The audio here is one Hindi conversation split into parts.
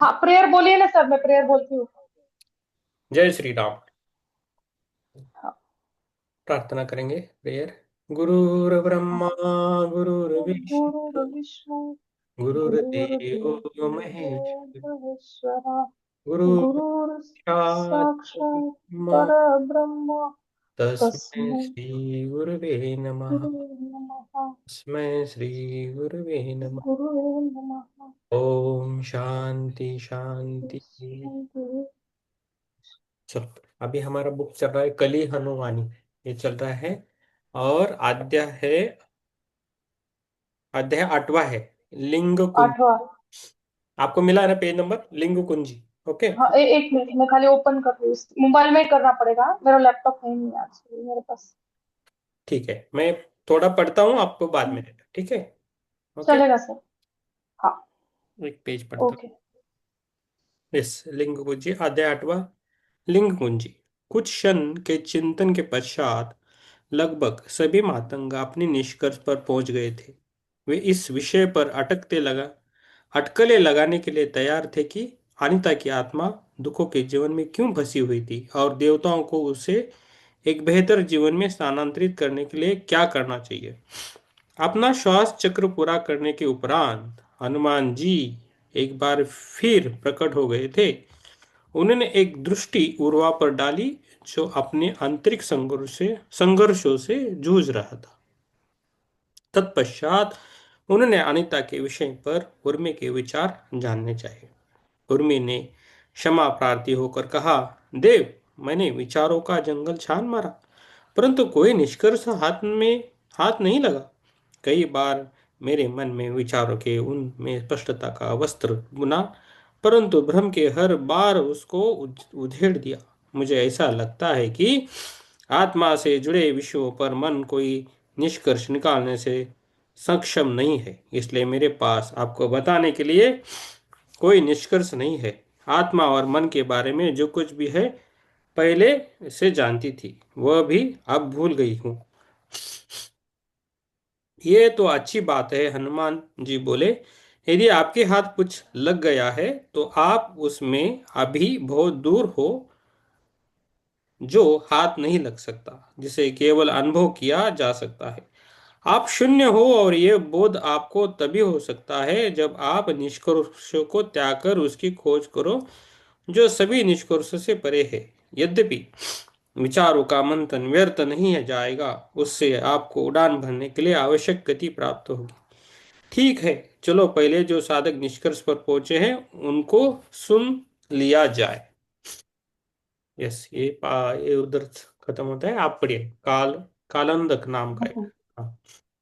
हाँ, प्रेयर बोलिए ना सर, मैं प्रेयर बोलती हूँ। जय श्री राम। हाँ। प्रार्थना करेंगे। प्रेयर। गुरुर्ब्रह्मा गुरु गुरुर्विष्णु विष्णु गुरुर्देवो गुरुर्देवो महेश्वर महेश्वरा, गुरु गुरुर् साक्षात् साक्षात् परब्रह्म परब्रह्म, तस्मै तस्मै श्री गुरुवे नमः। गुरुवे नमः। तस्मै श्री गुरुवे नमः। गुरुवे नमः। ओम शांति शांति। शांति। चलो, अभी हमारा बुक चल रहा है कली हनुमानी। ये चल रहा है और अध्याय 8वां है। लिंग कुंज। आठवां। आपको मिला है ना पेज नंबर लिंग कुंजी। ओके। हाँ, एक मिनट, मैं खाली ओपन कर रही हूँ, मोबाइल में ही करना पड़ेगा, मेरा लैपटॉप है नहीं आज मेरे पास। ठीक है, मैं थोड़ा पढ़ता हूँ, आपको बाद में देता, ठीक है। ओके। चलेगा सर। हाँ। एक पेज पढ़ता ओके। हूँ। यस, लिंग कुंजी अध्याय 8वां। लिंग कुंजी। कुछ क्षण के चिंतन के पश्चात लगभग सभी मातंग अपने निष्कर्ष पर पहुंच गए थे। वे इस विषय पर अटकलें लगाने के लिए तैयार थे कि अनिता की आत्मा दुखों के जीवन में क्यों फंसी हुई थी और देवताओं को उसे एक बेहतर जीवन में स्थानांतरित करने के लिए क्या करना चाहिए। अपना श्वास चक्र पूरा करने के उपरांत हनुमान जी एक बार फिर प्रकट हो गए थे। उन्होंने एक दृष्टि उर्वा पर डाली जो अपने आंतरिक संघर्षों से जूझ रहा था। तत्पश्चात उन्होंने अनीता के विषय पर उर्मी के विचार जानने चाहिए। उर्मी ने क्षमा प्रार्थी होकर कहा, देव, मैंने विचारों का जंगल छान मारा, परंतु कोई निष्कर्ष हाथ नहीं लगा। कई बार मेरे मन में विचारों के उनमें स्पष्टता का वस्त्र बुना, परंतु भ्रम के हर बार उसको उधेड़ दिया। मुझे ऐसा लगता है कि आत्मा से जुड़े विषयों पर मन कोई निष्कर्ष निकालने से सक्षम नहीं है, इसलिए मेरे पास आपको बताने के लिए कोई निष्कर्ष नहीं है। आत्मा और मन के बारे में जो कुछ भी है पहले से जानती थी, वह भी अब भूल गई हूँ। ये तो अच्छी बात है, हनुमान जी बोले। यदि आपके हाथ कुछ लग गया है तो आप उसमें अभी बहुत दूर हो, जो हाथ नहीं लग सकता, जिसे केवल अनुभव किया जा सकता है। आप शून्य हो और ये बोध आपको तभी हो सकता है जब आप निष्कर्षों को त्याग कर उसकी खोज करो जो सभी निष्कर्षों से परे है। यद्यपि विचारों का मंथन व्यर्थ नहीं है जाएगा, उससे आपको उड़ान भरने के लिए आवश्यक गति प्राप्त होगी। ठीक है, चलो पहले जो साधक निष्कर्ष पर पहुंचे हैं उनको सुन लिया जाए। यस, ये उधर खत्म होता है, आप पढ़िए। कालंदक नाम का एक। हाँ।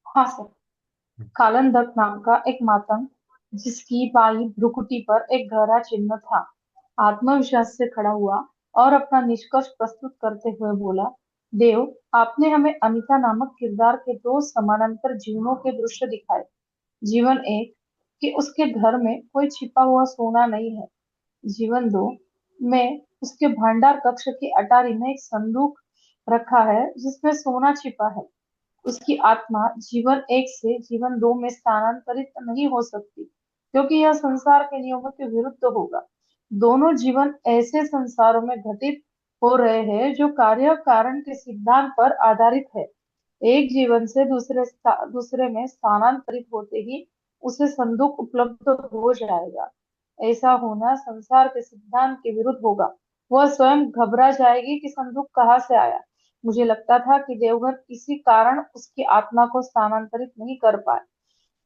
हाँ सर। कालंदक नाम का एक मातंग, जिसकी बाई भ्रुकुटी पर एक गहरा चिन्ह था, आत्मविश्वास से खड़ा हुआ और अपना निष्कर्ष प्रस्तुत करते हुए बोला, देव, आपने हमें अनीता नामक किरदार के दो समानांतर जीवनों के दृश्य दिखाए। जीवन एक, कि उसके घर में कोई छिपा हुआ सोना नहीं है। जीवन दो में उसके भंडार कक्ष की अटारी में एक संदूक रखा है जिसमें सोना छिपा है। उसकी आत्मा जीवन एक से जीवन दो में स्थानांतरित नहीं हो सकती, क्योंकि यह संसार के नियमों के विरुद्ध होगा। दोनों जीवन ऐसे संसारों में घटित हो रहे हैं जो कार्य कारण के सिद्धांत पर आधारित है। एक जीवन से दूसरे में स्थानांतरित होते ही उसे संदूक उपलब्ध हो जाएगा। ऐसा होना संसार के सिद्धांत के विरुद्ध होगा। वह स्वयं घबरा जाएगी कि संदूक कहाँ से आया। मुझे लगता था कि देवघर किसी कारण उसकी आत्मा को स्थानांतरित नहीं कर पाए।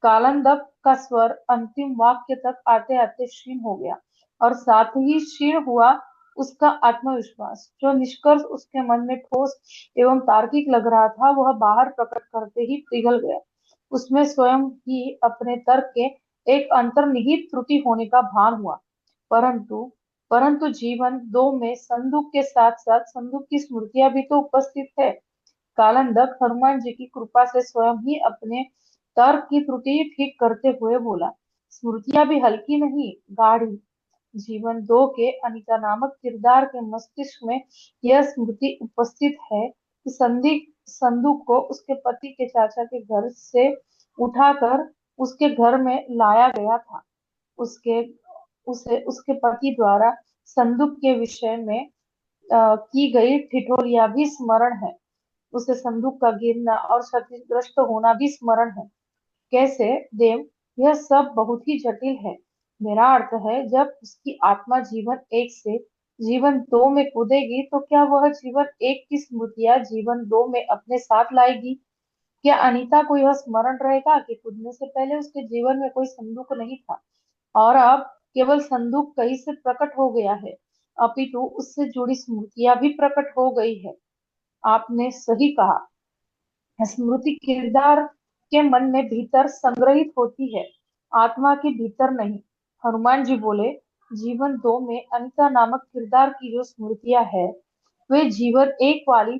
कालंदक का स्वर अंतिम वाक्य तक आते आते क्षीण हो गया, और साथ ही क्षीण हुआ उसका आत्मविश्वास। जो निष्कर्ष उसके मन में ठोस एवं तार्किक लग रहा था, वह बाहर प्रकट करते ही पिघल गया। उसमें स्वयं ही अपने तर्क के एक अंतर्निहित त्रुटि होने का भान हुआ। परंतु परंतु जीवन दो में संदूक के साथ साथ संदूक की स्मृतियां भी तो उपस्थित है। कालंदक हनुमान जी की कृपा से स्वयं ही अपने तर्क की त्रुटि ठीक करते हुए बोला, स्मृतियां भी हल्की नहीं, गाढ़ी। जीवन दो के अनिता नामक किरदार के मस्तिष्क में यह स्मृति उपस्थित है कि संदूक को उसके पति के चाचा के घर से उठाकर उसके घर में लाया गया था। उसके उसे उसके पति द्वारा संदूक के विषय में की गई ठिठोलियां भी स्मरण है। उसे संदूक का गिरना और क्षतिग्रस्त होना भी स्मरण है। कैसे देव, यह सब बहुत ही जटिल है। मेरा अर्थ है, जब उसकी आत्मा जीवन एक से जीवन दो में कूदेगी तो क्या वह जीवन एक की स्मृतियां जीवन दो में अपने साथ लाएगी? क्या अनीता को यह स्मरण रहेगा कि कूदने से पहले उसके जीवन में कोई संदूक नहीं था और अब केवल संदूक कहीं से प्रकट हो गया है, अपितु उससे जुड़ी स्मृतियां भी प्रकट हो गई है? आपने सही कहा, स्मृति किरदार के मन में भीतर संग्रहित होती है, आत्मा के भीतर नहीं। हनुमान जी बोले, जीवन दो में अनिता नामक किरदार की जो स्मृतियां है, वे जीवन एक वाली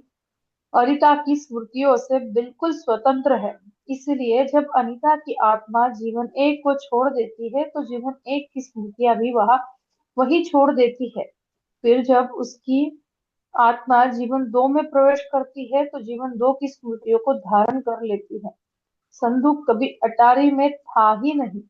अनिता की स्मृतियों से बिल्कुल स्वतंत्र है। इसलिए जब अनिता की आत्मा जीवन एक को छोड़ देती है तो जीवन एक की स्मृतियां भी वही छोड़ देती है। फिर जब उसकी आत्मा जीवन दो में प्रवेश करती है तो जीवन दो की स्मृतियों को धारण कर लेती है। संदूक कभी अटारी में था ही नहीं।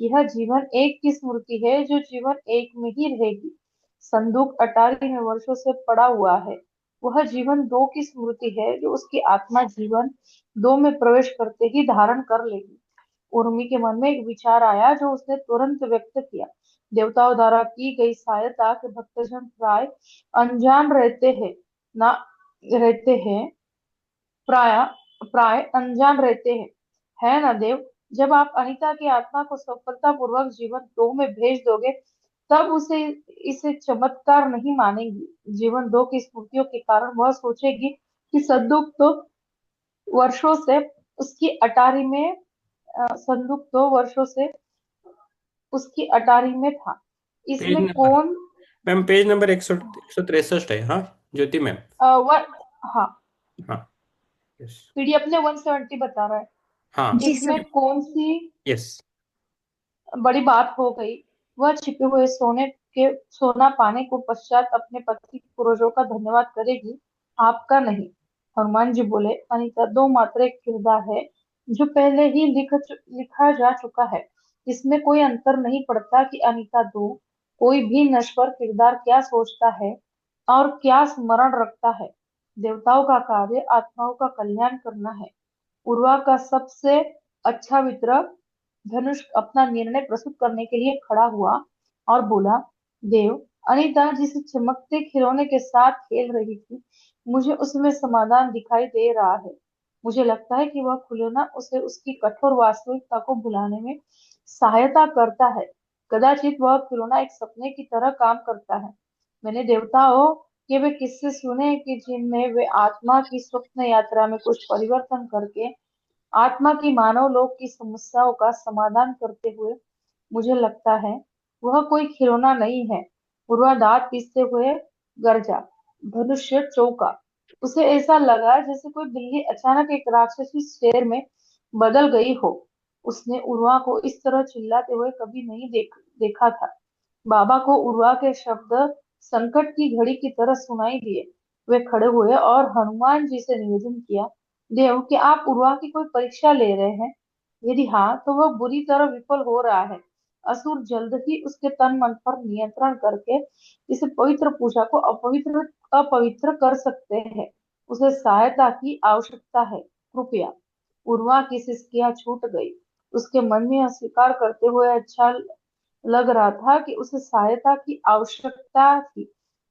यह जीवन एक की स्मृति है जो जीवन एक में ही रहेगी। संदूक अटारी में वर्षों से पड़ा हुआ है। वह जीवन दो की स्मृति है जो उसकी आत्मा जीवन दो में प्रवेश करते ही धारण कर लेगी। उर्मी के मन में एक विचार आया जो उसने तुरंत व्यक्त किया। देवताओं द्वारा की गई सहायता के भक्तजन प्राय अनजान ना रहते हैं प्राय प्राय अनजान रहते हैं, है ना देव? जब आप अनिता की आत्मा को सफलता पूर्वक जीवन दो में भेज दोगे तब उसे इसे चमत्कार नहीं मानेगी। जीवन दो की स्मृतियों के कारण वह सोचेगी कि संदूक तो वर्षों से उसकी अटारी में संदूक 2 वर्षों से उसकी अटारी में था। पेज इसमें नंबर, कौन मैम पेज नंबर 163 है। हाँ ज्योति मैम। वन हाँ, हाँ। यस। पीडीएफ ने 170 बता रहा है। हाँ। जी जिसमें सर। कौन सी यस। बड़ी बात हो गई? वह छिपे हुए सोना पाने को पश्चात अपने पति पूर्वजों का धन्यवाद करेगी, आपका नहीं। हनुमान जी बोले, अनिता दो मात्र एक किरदार है जो पहले ही लिखा जा चुका है। इसमें कोई अंतर नहीं पड़ता कि अनिता दो कोई भी नश्वर किरदार क्या सोचता है और क्या स्मरण रखता है। देवताओं का कार्य आत्माओं का कल्याण करना है। उर्वा का सबसे अच्छा मित्र धनुष अपना निर्णय प्रस्तुत करने के लिए खड़ा हुआ और बोला, देव, अनीता जिस चमकते खिलौने के साथ खेल रही थी, मुझे उसमें समाधान दिखाई दे रहा है। मुझे लगता है कि वह खिलौना उसे उसकी कठोर वास्तविकता को भुलाने में सहायता करता है। कदाचित वह खिलौना एक सपने की तरह काम करता है। मैंने देवताओं के वे किस्से सुने कि जिनमें वे आत्मा की स्वप्न यात्रा में कुछ परिवर्तन करके आत्मा की मानव लोक की समस्याओं का समाधान करते हुए, मुझे लगता है वह कोई खिलौना नहीं है। पूर्वा दांत पीसते हुए गरजा, धनुष्य चौका। उसे ऐसा लगा जैसे कोई बिल्ली अचानक एक राक्षसी शेर में बदल गई हो। उसने उर्वा को इस तरह चिल्लाते हुए कभी नहीं देखा था। बाबा को उर्वा के शब्द संकट की घड़ी की तरह सुनाई दिए। वे खड़े हुए और हनुमान जी से निवेदन किया, देव, कि आप उर्वा की कोई परीक्षा ले रहे हैं? यदि हाँ तो वह बुरी तरह विफल हो रहा है। असुर जल्द ही उसके तन मन पर नियंत्रण करके इस पवित्र पूजा को अपवित्र अपवित्र कर सकते हैं। उसे सहायता की आवश्यकता है, कृपया। उर्वा की सिसकियां छूट गई। उसके मन में अस्वीकार करते हुए अच्छा लग रहा था कि उसे सहायता की आवश्यकता थी।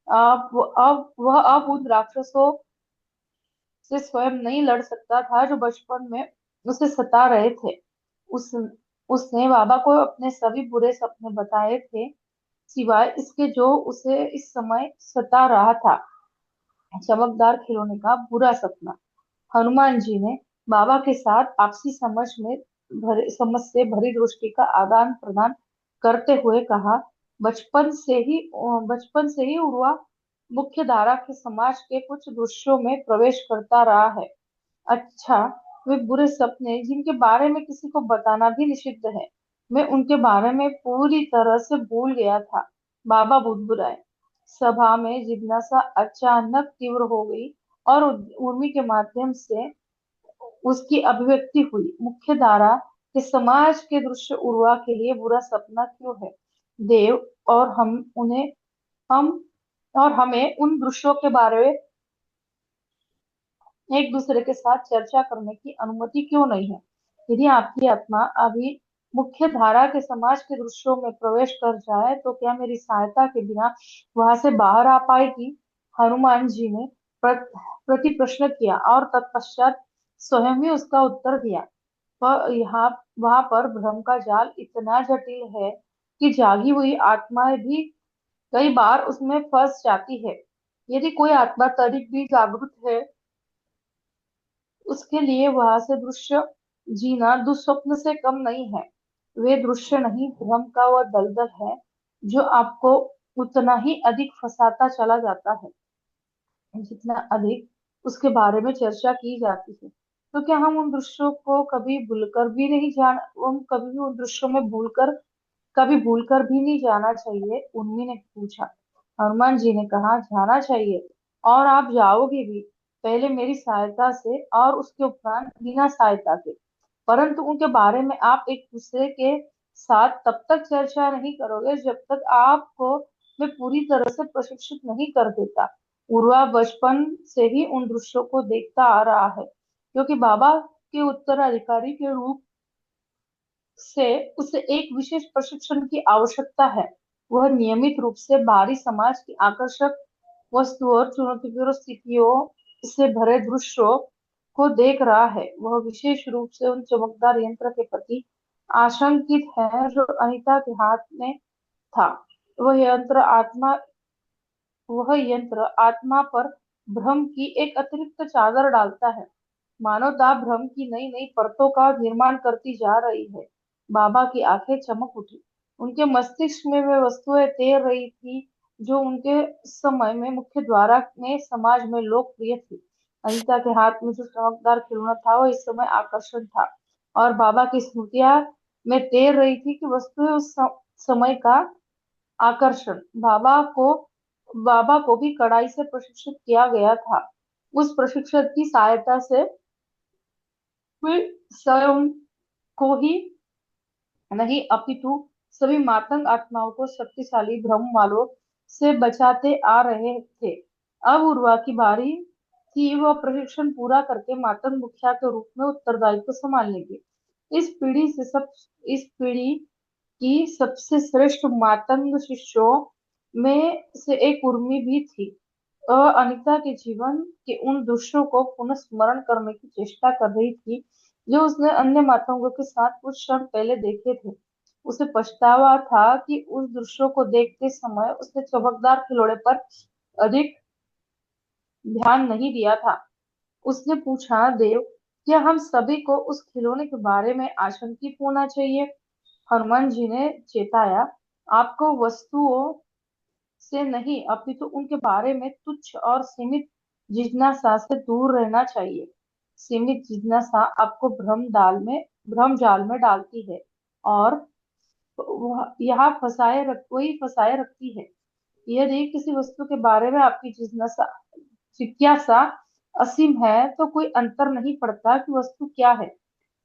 अब वह अब उन राक्षसों से स्वयं नहीं लड़ सकता था जो बचपन में उसे सता रहे थे। उस उसने बाबा को अपने सभी बुरे सपने बताए थे, सिवाय इसके जो उसे इस समय सता रहा था, चमकदार खिलौने का बुरा सपना। हनुमान जी ने बाबा के साथ आपसी समझ से भरी दृष्टि का आदान प्रदान करते हुए कहा, बचपन से ही उर्वा मुख्य धारा के समाज के कुछ दृश्यों में प्रवेश करता रहा है। अच्छा, वे बुरे सपने जिनके बारे में किसी को बताना भी निषिद्ध है, मैं उनके बारे में पूरी तरह से भूल गया था। बाबा बुदबुदाए। सभा में जिज्ञासा अचानक तीव्र हो गई और उर्मी के माध्यम से उसकी अभिव्यक्ति हुई। मुख्य धारा के समाज के दृश्य उर्वा के लिए बुरा सपना क्यों है? देव, और हम और हमें उन दृश्यों के बारे में एक दूसरे के साथ चर्चा करने की अनुमति क्यों नहीं है? यदि आपकी आत्मा अभी मुख्य धारा के समाज के दृश्यों में प्रवेश कर जाए तो क्या मेरी सहायता के बिना वहां से बाहर आ पाएगी? हनुमान जी ने प्रति प्रश्न किया और तत्पश्चात स्वयं ही उसका उत्तर दिया। वह यहाँ वहां पर भ्रम का जाल इतना जटिल है कि जागी हुई आत्माएं भी कई बार उसमें फंस जाती है। यदि कोई आत्मा तनिक भी जागरूक है, उसके लिए वहां से दृश्य जीना दुस्वप्न से कम नहीं है। वे दृश्य नहीं, भ्रम का वह दलदल है जो आपको उतना ही अधिक फंसाता चला जाता है जितना अधिक उसके बारे में चर्चा की जाती है। तो क्या हम उन दृश्यों को कभी भूलकर भी नहीं जान हम कभी भी उन दृश्यों में कभी भूलकर भी नहीं जाना चाहिए? उन्हीं ने पूछा। हनुमान जी ने कहा, जाना चाहिए, और आप जाओगे भी, पहले मेरी सहायता से और उसके उपरांत बिना सहायता के। परंतु उनके बारे में आप एक दूसरे के साथ तब तक चर्चा नहीं करोगे जब तक आपको मैं पूरी तरह से प्रशिक्षित नहीं कर देता। उर्वा बचपन से ही उन दृश्यों को देखता आ रहा है, क्योंकि बाबा के उत्तराधिकारी के रूप से उसे एक विशेष प्रशिक्षण की आवश्यकता है। वह नियमित रूप से बाहरी समाज की आकर्षक वस्तुओं और चुनौतीपूर्ण स्थितियों से भरे दृश्यों को देख रहा है। वह विशेष रूप से उन चमकदार यंत्र के प्रति आशंकित है जो अनीता के हाथ में था। वह यंत्र आत्मा पर भ्रम की एक अतिरिक्त चादर डालता है। मानवता भ्रम की नई नई परतों का निर्माण करती जा रही है। बाबा की आंखें चमक उठी। उनके मस्तिष्क में वे वस्तुएं तैर रही थी जो उनके समय में मुख्य द्वारा में समाज में लोकप्रिय थी। अनीता के हाथ में जो चमकदार खिलौना था वह इस समय आकर्षण था, और बाबा की स्मृतियां में तैर रही थी कि वस्तुएं उस समय का आकर्षण। बाबा को भी कड़ाई से प्रशिक्षित किया गया था। उस प्रशिक्षण की सहायता से वे स्वयं को ही नहीं अपितु सभी मातंग आत्माओं को शक्तिशाली भ्रम वालों से बचाते आ रहे थे। अब उर्वा की बारी थी। वह प्रशिक्षण पूरा करके मातंग मुखिया के रूप में उत्तरदायित्व संभालने की। इस पीढ़ी की सबसे श्रेष्ठ मातंग शिष्यों में से एक उर्मी भी थी। वह अनीता के जीवन के उन दृश्यों को पुनः स्मरण करने की चेष्टा कर रही थी जो उसने अन्य मातंगों के साथ कुछ क्षण पहले देखे थे। उसे पछतावा था कि उस दृश्यों को देखते समय उसने चमकदार खिलौने पर अधिक ध्यान नहीं दिया था। उसने पूछा, देव, क्या हम सभी को उस खिलौने के बारे में आशंकित होना चाहिए? हनुमान जी ने चेताया, आपको वस्तुओं से नहीं अपितु उनके बारे में तुच्छ और सीमित जिज्ञासा से दूर रहना चाहिए। सीमित जिज्ञासा आपको भ्रम जाल में डालती है, और वही फंसाए रखती है। यदि किसी वस्तु के बारे में आपकी जिज्ञासा असीम है तो कोई अंतर नहीं पड़ता कि वस्तु क्या है,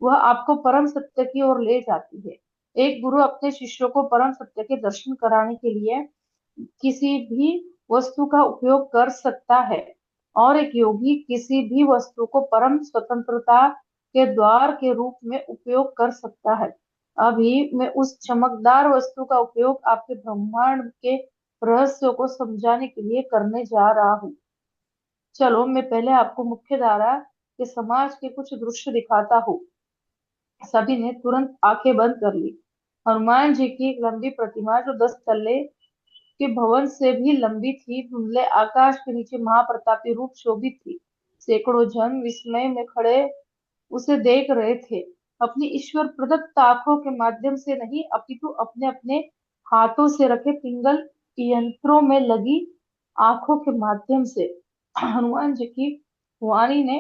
वह आपको परम सत्य की ओर ले जाती है। एक गुरु अपने शिष्यों को परम सत्य के दर्शन कराने के लिए किसी भी वस्तु का उपयोग कर सकता है, और एक योगी किसी भी वस्तु को परम स्वतंत्रता के द्वार के रूप में उपयोग कर सकता है। अभी मैं उस चमकदार वस्तु का उपयोग आपके ब्रह्मांड के रहस्यों को समझाने के लिए करने जा रहा हूँ। चलो, मैं पहले आपको मुख्य धारा के समाज के कुछ दृश्य दिखाता हूँ। सभी ने तुरंत आंखें बंद कर ली। हनुमान जी की एक लंबी प्रतिमा जो 10 तल्ले के भवन से भी लंबी थी, धुंधले आकाश के नीचे महाप्रतापी रूप शोभित थी। सैकड़ों जन विस्मय में खड़े उसे देख रहे थे, अपनी ईश्वर प्रदत्त आंखों के माध्यम से नहीं अपितु अपने अपने हाथों से रखे पिंगल यंत्रों में लगी आंखों के माध्यम से। हनुमान जी की वाणी ने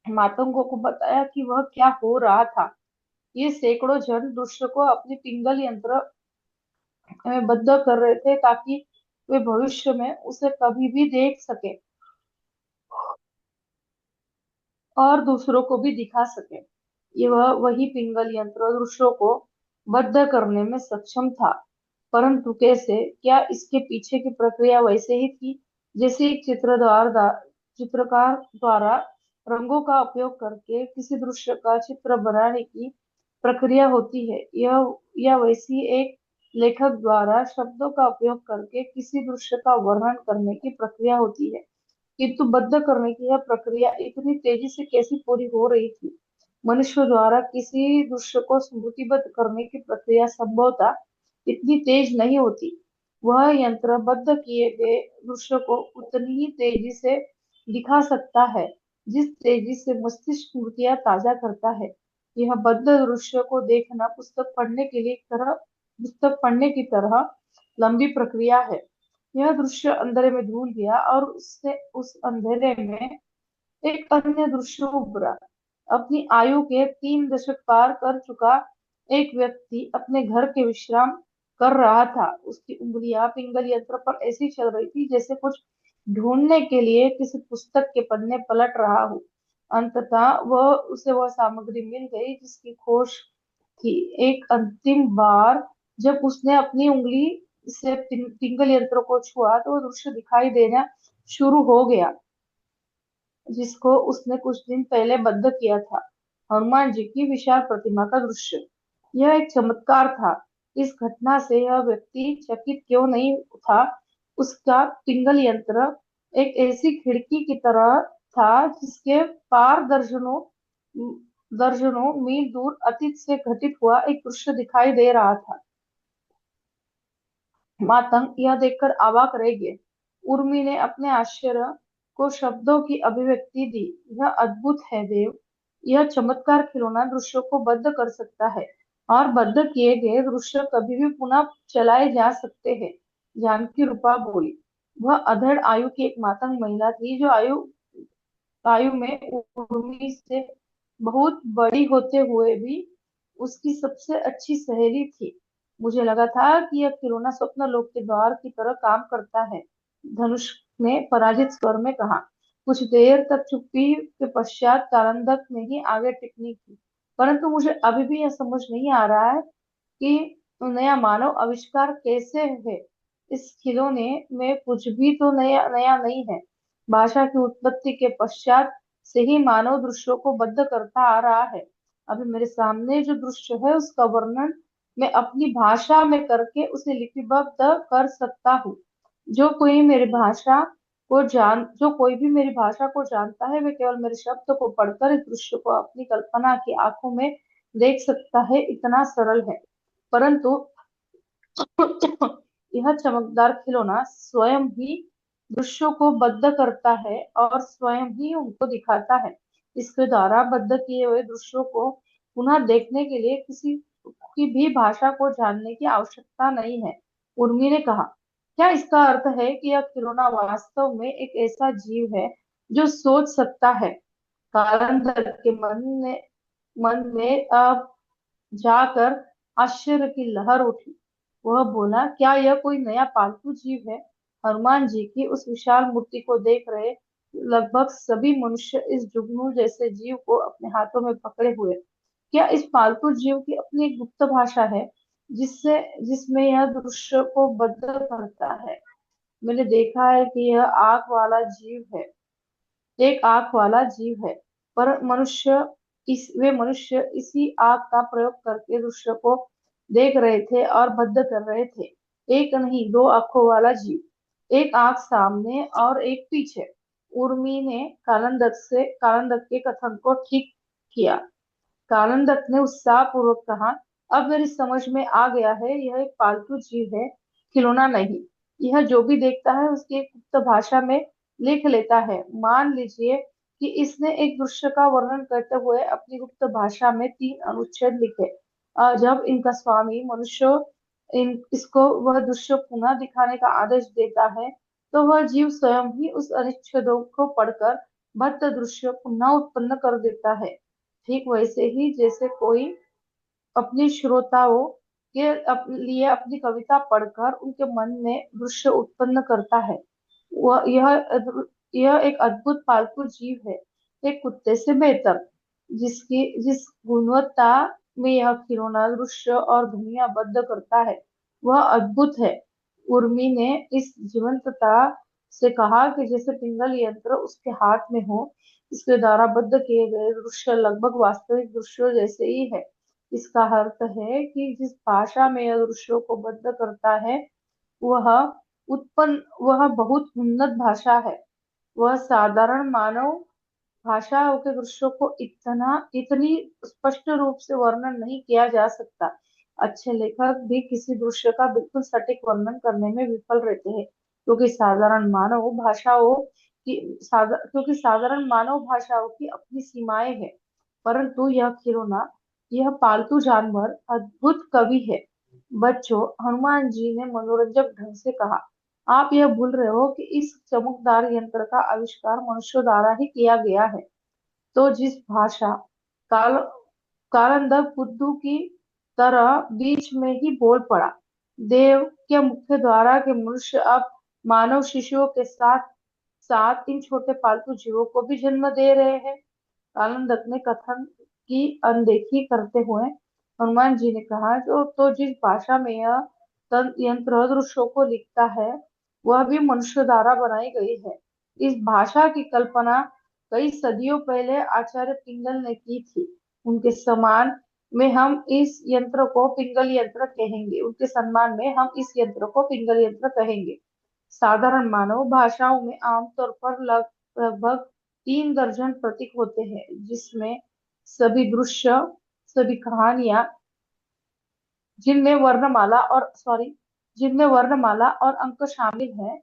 मातंगों को बताया कि वह क्या हो रहा था। ये सैकड़ों जन दृश्य को अपने पिंगल यंत्र में बद्ध कर रहे थे ताकि वे भविष्य में उसे कभी भी देख सके और दूसरों को भी दिखा सके। ये वह वही पिंगल यंत्र दृश्यों को बद्ध करने में सक्षम था, परंतु कैसे? क्या इसके पीछे की प्रक्रिया वैसे ही थी जैसे एक चित्रकार द्वारा रंगों का उपयोग करके किसी दृश्य का चित्र बनाने की प्रक्रिया होती है? यह या वैसी एक लेखक द्वारा शब्दों का उपयोग करके किसी दृश्य का वर्णन करने की प्रक्रिया होती है? किंतु बद्ध करने की यह प्रक्रिया इतनी तेजी से कैसे पूरी हो रही थी? मनुष्य द्वारा किसी दृश्य को स्मृतिबद्ध करने की प्रक्रिया संभवतः इतनी तेज नहीं होती। वह यंत्र बद्ध किए गए दृश्य को उतनी ही तेजी से दिखा सकता है जिस तेजी से मस्तिष्क स्मृतियां ताजा करता है। यह बद्ध दृश्य को देखना पुस्तक पढ़ने की तरह लंबी प्रक्रिया है। यह दृश्य अंधेरे में धुल गया और उससे उस अंधेरे में एक अन्य दृश्य उभरा। अपनी आयु के 3 दशक पार कर चुका एक व्यक्ति अपने घर के विश्राम कर रहा था। उसकी उंगलियां पिंगल यंत्र पर ऐसी चल रही थी जैसे कुछ ढूंढने के लिए किसी पुस्तक के पन्ने पलट रहा हो। अंततः वह सामग्री मिल गई जिसकी खोज थी। एक अंतिम बार जब उसने अपनी उंगली से पिंगल यंत्र को छुआ तो वो दृश्य दिखाई देना शुरू हो गया जिसको उसने कुछ दिन पहले बद्ध किया था। हनुमान जी की विशाल प्रतिमा का दृश्य। यह एक चमत्कार था। इस घटना से यह व्यक्ति चकित क्यों नहीं था? उसका पिंगल यंत्र एक ऐसी खिड़की की तरह था जिसके पार दर्जनों मील दूर अतीत से घटित हुआ एक दृश्य दिखाई दे रहा था। मातंग यह देखकर अवाक रह गए। उर्मी ने अपने आश्चर्य को शब्दों की अभिव्यक्ति दी। यह अद्भुत है देव। यह चमत्कार खिलौना दृश्यों को बद्ध कर सकता है और बद्ध किए गए दृश्य कभी भी पुनः चलाए जा सकते हैं। जानकी रूपा बोली। वह अधेड़ आयु की एक मातंग महिला थी जो आयु में उर्मी से बहुत बड़ी होते हुए भी उसकी सबसे अच्छी सहेली थी। मुझे लगा था कि यह खिलौना स्वप्न लोक के द्वार की तरह काम करता है। धनुष ने पराजित स्वर में कहा। कुछ देर तक चुप्पी के पश्चात तारंदक ने ही आगे टिप्पणी की। परंतु मुझे अभी भी यह समझ नहीं आ रहा है कि नया मानव आविष्कार कैसे है। इस खिलौने में कुछ भी तो नया नया नहीं है। भाषा की उत्पत्ति के पश्चात से ही मानव दृश्यों को बद्ध करता आ रहा है। अभी मेरे सामने जो दृश्य है उसका वर्णन मैं अपनी भाषा में करके उसे लिपिबद्ध कर सकता हूँ। जो कोई भी मेरी भाषा को जानता है वह केवल मेरे शब्द को पढ़कर इस दृश्य को अपनी कल्पना की आंखों में देख सकता है। इतना सरल है। परंतु यह चमकदार खिलौना स्वयं ही दृश्यों को बद्ध करता है और स्वयं ही उनको दिखाता है। इसके द्वारा बद्ध किए हुए दृश्यों को पुनः देखने के लिए किसी की भी भाषा को जानने की आवश्यकता नहीं है। उर्मी ने कहा। क्या इसका अर्थ है कि यह खिलौना वास्तव में एक ऐसा जीव है जो सोच सकता है? कालंदर के मन में अब जाकर आश्चर्य की लहर उठी। वह बोला, क्या यह कोई नया पालतू जीव है? हनुमान जी की उस विशाल मूर्ति को देख रहे लगभग सभी मनुष्य इस जुगनू जैसे जीव को अपने हाथों में पकड़े हुए। क्या इस पालतू जीव की अपनी एक गुप्त भाषा है जिसमें यह दृश्य को बद्ध करता है? मैंने देखा है कि यह आंख वाला जीव है एक आंख वाला जीव है। पर मनुष्य इसी आंख का प्रयोग करके दृश्य को देख रहे थे और बद्ध कर रहे थे। एक नहीं, दो आंखों वाला जीव। एक आंख सामने और एक पीछे। उर्मी ने कालंदक के कथन को ठीक किया। कानंदक ने उत्साहपूर्वक कहा, अब मेरी समझ में आ गया है। यह एक पालतू जीव है, खिलौना नहीं। यह जो भी देखता है उसकी एक गुप्त भाषा में लिख लेता है। मान लीजिए कि इसने एक दृश्य का वर्णन करते हुए अपनी गुप्त भाषा में 3 अनुच्छेद लिखे। जब इनका स्वामी मनुष्य इसको वह दृश्य पुनः दिखाने का आदेश देता है तो वह जीव स्वयं ही उस अनुच्छेदों को पढ़कर बद्ध दृश्य पुनः उत्पन्न कर देता है। ठीक वैसे ही जैसे कोई अपने श्रोताओं के लिए अपनी कविता पढ़कर उनके मन में दृश्य उत्पन्न करता है। वह यह एक अद्भुत पालतू जीव है, एक कुत्ते से बेहतर, जिस गुणवत्ता में यह खिलौना दृश्य और दुनिया बद्ध करता है वह अद्भुत है। उर्मी ने इस जीवंतता से कहा कि जैसे पिंगल यंत्र उसके हाथ में हो। इसके द्वारा बद्ध किए गए दृश्य लगभग वास्तविक दृश्यों जैसे ही है। इसका अर्थ है कि जिस भाषा में यह दृश्यों को बद्ध करता है, वह वह बहुत उन्नत भाषा है। वह साधारण मानव भाषाओं के दृश्यों को इतनी स्पष्ट रूप से वर्णन नहीं किया जा सकता। अच्छे लेखक भी किसी दृश्य का बिल्कुल सटीक वर्णन करने में विफल रहते हैं, क्योंकि साधारण मानव भाषाओं की अपनी सीमाएं हैं। परंतु यह खिलौना, यह पालतू जानवर अद्भुत कवि है। बच्चों, हनुमान जी ने मनोरंजक ढंग से कहा, आप यह भूल रहे हो कि इस चमकदार यंत्र का आविष्कार मनुष्यों द्वारा ही किया गया है। तो जिस भाषा काल कालंदर बुद्धू की तरह बीच में ही बोल पड़ा। देव के मुख्य द्वारा के मनुष्य अब मानव शिशुओं के साथ साथ इन छोटे पालतू जीवों को भी जन्म दे रहे हैं। कालंदर ने कथन की अनदेखी करते हुए हनुमान जी ने कहा, जो तो जिस भाषा में यह यंत्र दृश्यों को लिखता है, वह भी मनुष्य द्वारा बनाई गई है। इस भाषा की कल्पना कई सदियों पहले आचार्य पिंगल ने की थी। उनके सम्मान में हम इस यंत्र को पिंगल यंत्र कहेंगे। उनके सम्मान में हम इस यंत्र को पिंगल यंत्र कहेंगे। साधारण मानव भाषाओं में आमतौर पर लगभग 3 दर्जन प्रतीक होते हैं, जिसमें सभी दृश्य, सभी कहानियां, जिनमें वर्णमाला और अंक शामिल हैं।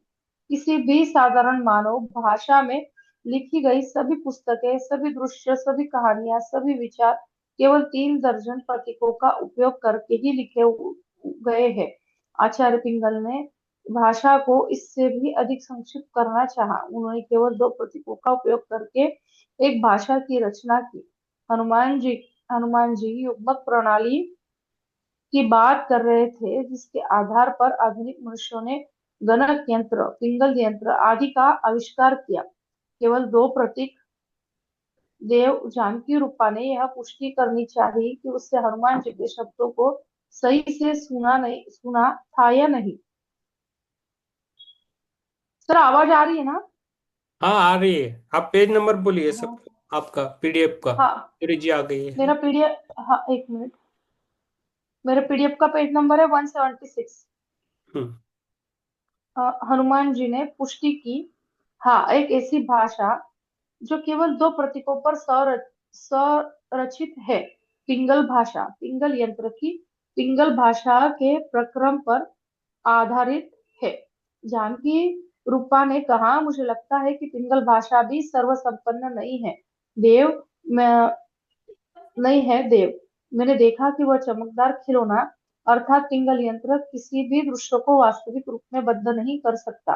किसी भी साधारण मानव भाषा में लिखी गई सभी पुस्तकें, सभी दृश्य, सभी कहानियां, सभी विचार केवल 3 दर्जन प्रतीकों का उपयोग करके ही गए हैं। आचार्य पिंगल ने भाषा को इससे भी अधिक संक्षिप्त करना चाहा। उन्होंने केवल 2 प्रतीकों का उपयोग करके एक भाषा की रचना की। हनुमान जी हनुमान जी युग्मक प्रणाली की बात कर रहे थे, जिसके आधार पर आधुनिक मनुष्यों ने गणक यंत्र, पिंगल यंत्र आदि का आविष्कार किया। केवल 2 प्रतीक। देव जानकी रूपा ने यह पुष्टि करनी चाहिए कि उससे हनुमान जी के शब्दों को सही से सुना था या नहीं। सर, आवाज आ रही है ना? हाँ, आ रही है। आप पेज नंबर बोलिए सब, हाँ। आपका पीडीएफ का। हाँ, मेरी जी आ गई है। मेरा पीडीएफ, हाँ, एक मिनट। मेरे पीडीएफ का पेज नंबर है 176। हम्म। हनुमान जी ने पुष्टि की, हाँ, एक ऐसी भाषा जो केवल 2 प्रतीकों पर संरचित है। पिंगल यंत्र की पिंगल भाषा के प्रक्रम पर आधारित है। जानकी रूपा ने कहा, मुझे लगता है कि पिंगल भाषा भी सर्वसंपन्न नहीं है देव। मैंने देखा कि वह चमकदार खिलौना अर्थात पिंगल यंत्र किसी भी दृश्य को वास्तविक रूप में बद्ध नहीं कर सकता।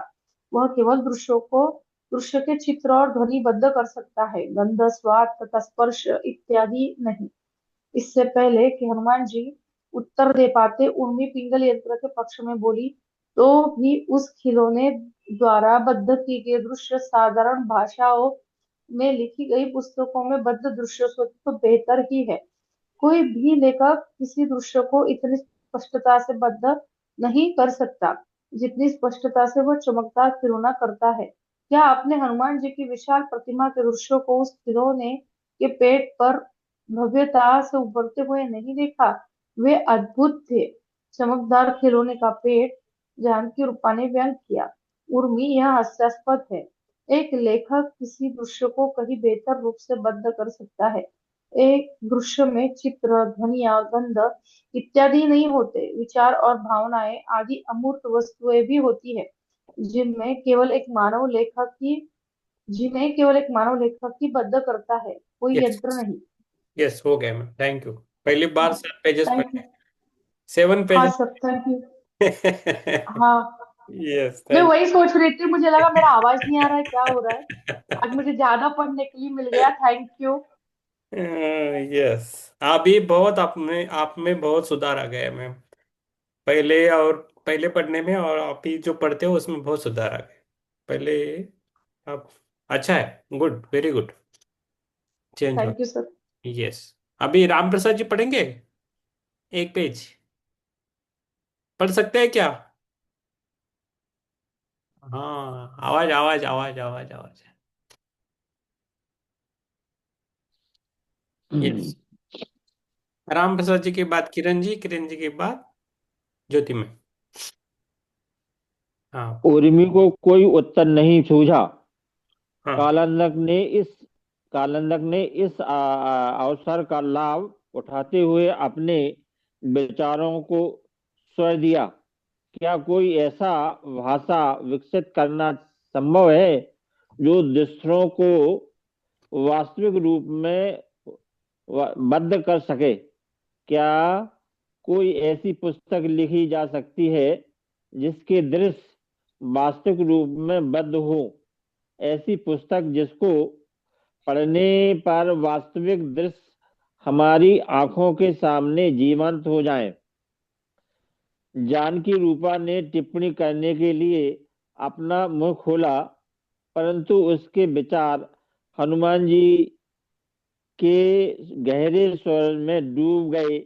वह केवल दृश्य के चित्र और ध्वनिबद्ध कर सकता है, गंध, स्वाद तथा स्पर्श इत्यादि नहीं। इससे पहले कि हनुमान जी उत्तर दे पाते, उर्मी पिंगल यंत्र के पक्ष में बोली, तो भी उस खिलौने द्वारा बद्ध किए गए दृश्य साधारण भाषाओं में लिखी गई पुस्तकों में बद्ध दृश्यों से तो बेहतर ही है। कोई भी लेखक किसी दृश्य को इतनी स्पष्टता से बद्ध नहीं कर सकता, जितनी स्पष्टता से वह चमकदार खिलौना करता है। क्या आपने हनुमान जी की विशाल प्रतिमा के दृश्यों को उस खिलौने के पेट पर भव्यता से उभरते हुए नहीं देखा? वे अद्भुत थे। चमकदार खिलौने का पेट, जानकी रूपा ने व्यंग किया। उर्मी, यह हास्यास्पद है। एक लेखक किसी दृश्य को कहीं बेहतर रूप से बद्ध कर सकता है। एक दृश्य में चित्र, ध्वनिया, गंध इत्यादि नहीं होते, विचार और भावनाएं आदि अमूर्त वस्तुएं भी होती है, जिनमें केवल एक मानव लेखक ही जिन्हें केवल एक मानव लेखक ही बद्ध करता है, कोई यस। यंत्र नहीं। यस, हो गया मैम, थैंक यू। पहली बार हाँ, 7 पेजेस थैंक यू। पढ़े। 7 पेजेस। हाँ सर, थैंक यू। हाँ, यस, मैं थैंक। वही सोच रही थी, मुझे लगा मेरा आवाज नहीं आ रहा है, क्या हो रहा है। आज मुझे ज्यादा पढ़ने के लिए मिल गया, थैंक यू। यस, अभी बहुत आप में बहुत सुधार आ गया है मैम। पहले पढ़ने में और अभी जो पढ़ते हो उसमें बहुत सुधार आ गया। पहले आप, अच्छा है, गुड, वेरी गुड। चेंज हो। Thank you sir. यस। अभी राम प्रसाद जी पढ़ेंगे 1 पेज। पढ़ सकते हैं क्या? हाँ, आवाज आवाज आवाज आवाज आवाज। यस। राम प्रसाद जी के बाद किरण जी, किरण जी के बाद ज्योति में। हाँ। उर्मी को कोई उत्तर नहीं सूझा। हाँ। कालंदक ने इस कालंदक ने इस अवसर का लाभ उठाते हुए अपने विचारों को स्वर दिया। क्या कोई ऐसा भाषा विकसित करना संभव है जो दूसरों को वास्तविक रूप में बद्ध कर सके? क्या कोई ऐसी पुस्तक लिखी जा सकती है जिसके दृश्य वास्तविक रूप में बद्ध हो? ऐसी पुस्तक जिसको पढ़ने पर वास्तविक दृश्य हमारी आंखों के सामने जीवंत हो जाएं। जानकी रूपा ने टिप्पणी करने के लिए अपना मुंह खोला, परंतु उसके विचार हनुमान जी के गहरे स्वर में डूब गए।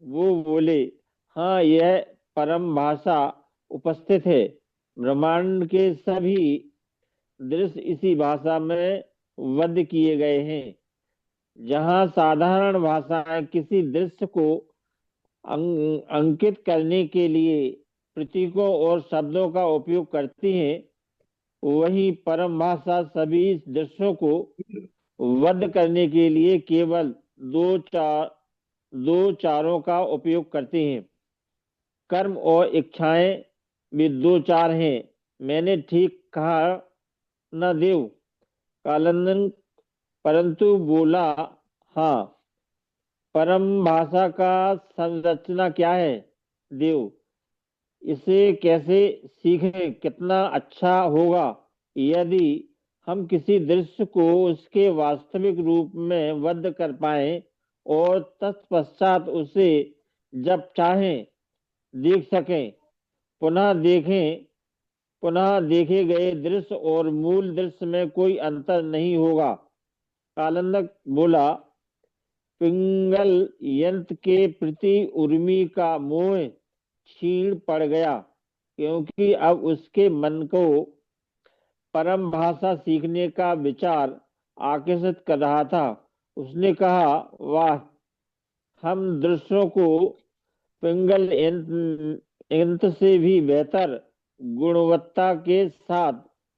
वो बोले, हाँ, यह परम भाषा उपस्थित है। ब्रह्मांड के सभी दृश्य इसी भाषा में वध किए गए हैं। जहाँ साधारण भाषाएं किसी दृश्य को अंकित करने के लिए प्रतीकों और शब्दों का उपयोग करती हैं, वही परम भाषा सभी दृश्यों को वध करने के लिए केवल दो चारों का उपयोग करते हैं। कर्म और इच्छाएं भी दो चार हैं। मैंने ठीक कहा न देव? कानंदन परंतु बोला, हाँ। परम भाषा का संरचना क्या है देव? इसे कैसे सीखें? कितना अच्छा होगा यदि हम किसी दृश्य को उसके वास्तविक रूप में बद्ध कर पाए और तत्पश्चात उसे जब चाहें देख सकें। पुनः देखें पुनः देखे गए दृश्य और मूल दृश्य में कोई अंतर नहीं होगा। कालंदक बोला, पिंगल यंत्र के प्रति उर्मी का मोह क्षीण पड़ गया, क्योंकि अब उसके मन को परम भाषा सीखने का विचार आकर्षित कर रहा था। उसने कहा, वाह, हम दृश्यों को पिंगल यंत्र से भी बेहतर गुणवत्ता के साथ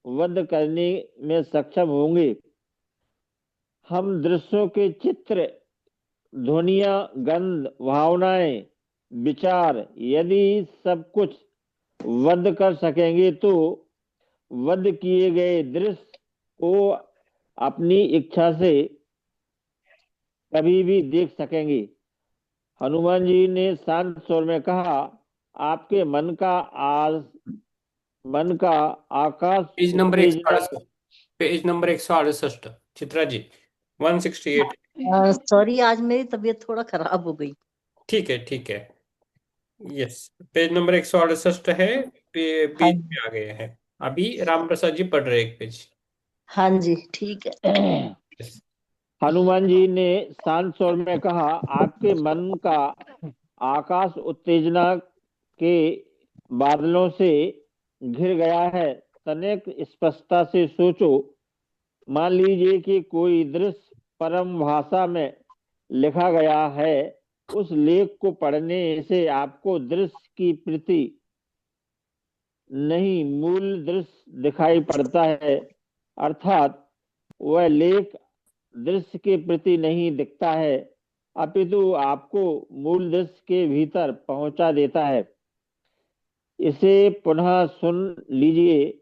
वध करने में सक्षम होंगे। हम दृश्यों के चित्र, ध्वनियां, गंध, भावनाएं, विचार यदि सब कुछ वध कर सकेंगे तो वध किए गए दृश्य को अपनी इच्छा से कभी भी देख सकेंगे। हनुमान जी ने शांत स्वर में कहा, आपके मन का आकाश पेज नंबर एक सौ उत्तेजना। अड़सठ page number 168, Chitra ji, 168। Sorry, आज मेरी तबीयत थोड़ा खराब हो गई। ठीक है, ठीक है। यस। पेज नंबर 168 है। हाँ बीच में आ गए हैं। अभी राम प्रसाद जी पढ़ रहे एक पेज। हाँ जी, ठीक है। यस। हनुमान जी ने शांत स्वर में कहा, आपके मन का आकाश उत्तेजना के बादलों से घिर गया है। तनिक स्पष्टता से सोचो। मान लीजिए कि कोई दृश्य परम भाषा में लिखा गया है। उस लेख को पढ़ने से आपको दृश्य की प्रति नहीं, मूल दृश्य दिखाई पड़ता है। अर्थात वह लेख दृश्य के प्रति नहीं दिखता है, अपितु आपको मूल दृश्य के भीतर पहुंचा देता है। इसे पुनः सुन लीजिए।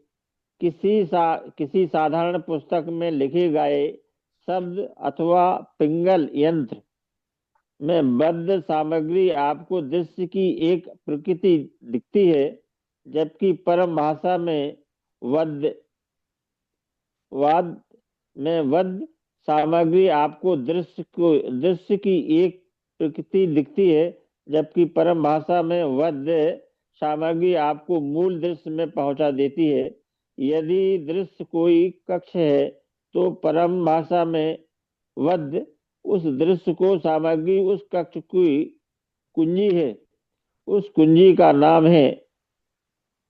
किसी साधारण पुस्तक में लिखे गए शब्द अथवा पिंगल यंत्र में बद्ध सामग्री आपको दृश्य की एक प्रकृति दिखती है, जबकि परम भाषा में वद वाद में वद सामग्री आपको दृश्य की एक प्रकृति दिखती है, जबकि परम भाषा में वद सामग्री आपको मूल दृश्य में पहुंचा देती है। यदि दृश्य कोई कक्ष है तो परम भाषा में वद उस दृश्य को सामग्री उस कक्ष की कुंजी है। उस कुंजी का नाम है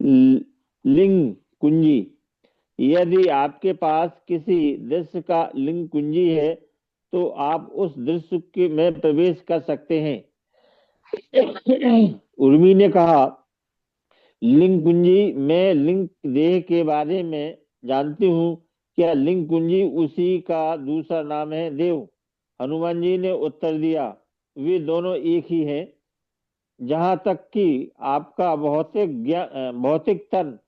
लिंग कुंजी। यदि आपके पास किसी दृश्य का लिंग कुंजी है तो आप उस दृश्य में प्रवेश कर सकते हैं। उर्मी ने कहा, लिंग कुंजी, मैं लिंग देह के बारे में जानती हूँ। क्या लिंग कुंजी उसी का दूसरा नाम है देव? हनुमान जी ने उत्तर दिया, वे दोनों एक ही हैं। जहां तक कि आपका भौतिक तन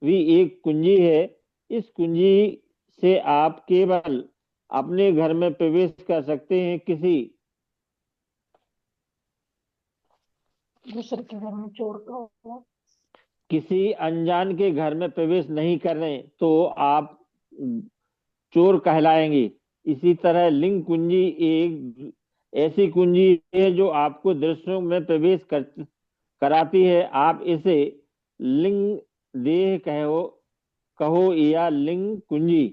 भी एक कुंजी है। इस कुंजी से आप केवल अपने घर में प्रवेश कर सकते हैं, दूसरे के घर में चोर का किसी अनजान के घर में प्रवेश नहीं करें तो आप चोर कहलाएंगे। इसी तरह लिंग कुंजी एक ऐसी कुंजी है जो आपको दृश्यों में कराती है। आप इसे लिंग देह कहो या लिंग कुंजी,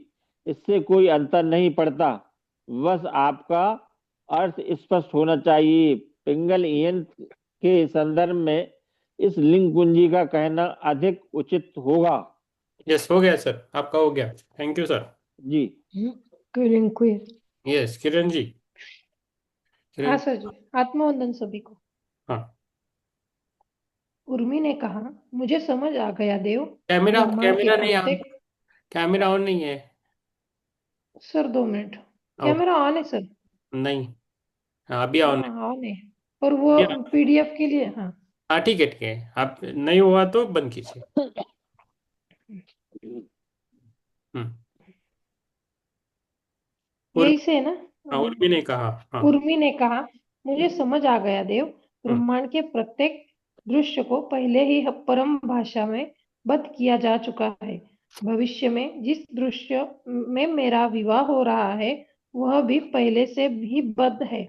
इससे कोई अंतर नहीं पड़ता। बस आपका अर्थ स्पष्ट होना चाहिए। पिंगल इन के संदर्भ में इस लिंग कुंजी का कहना अधिक उचित होगा। यस, हो गया सर, आपका हो गया। Thank you sir. जी। Quilling quill. Yes, Kiran ji. हाँ किरण। सर जी, आत्मवंदन सभी को। हाँ। उर्मी ने कहा, मुझे समझ आ गया देव। कैमरा ब्रह्मांड के कैमरा नहीं ऑन। प्रत्येक। कैमरा ऑन नहीं है। Sir 2 minute. Okay. Camera on है सर। नहीं। हाँ, अभी ऑन है। हाँ ऑन है। और वो अभी on। पीडीएफ के लिए, हाँ। हाँ, ठीक है ठीक है, आप नहीं हुआ तो बंद कीजिए। हम्म। यही से है ना। हाँ, हाँ। उर्मी ने कहा। हाँ। उर्मी ने कहा, मुझे समझ आ गया देव। हम्म। ब्रह्मांड के प्रत्येक दृश्य को पहले ही परम भाषा में बद्ध किया जा चुका है। भविष्य में जिस दृश्य में मेरा विवाह हो रहा है वह भी पहले से ही बद्ध है।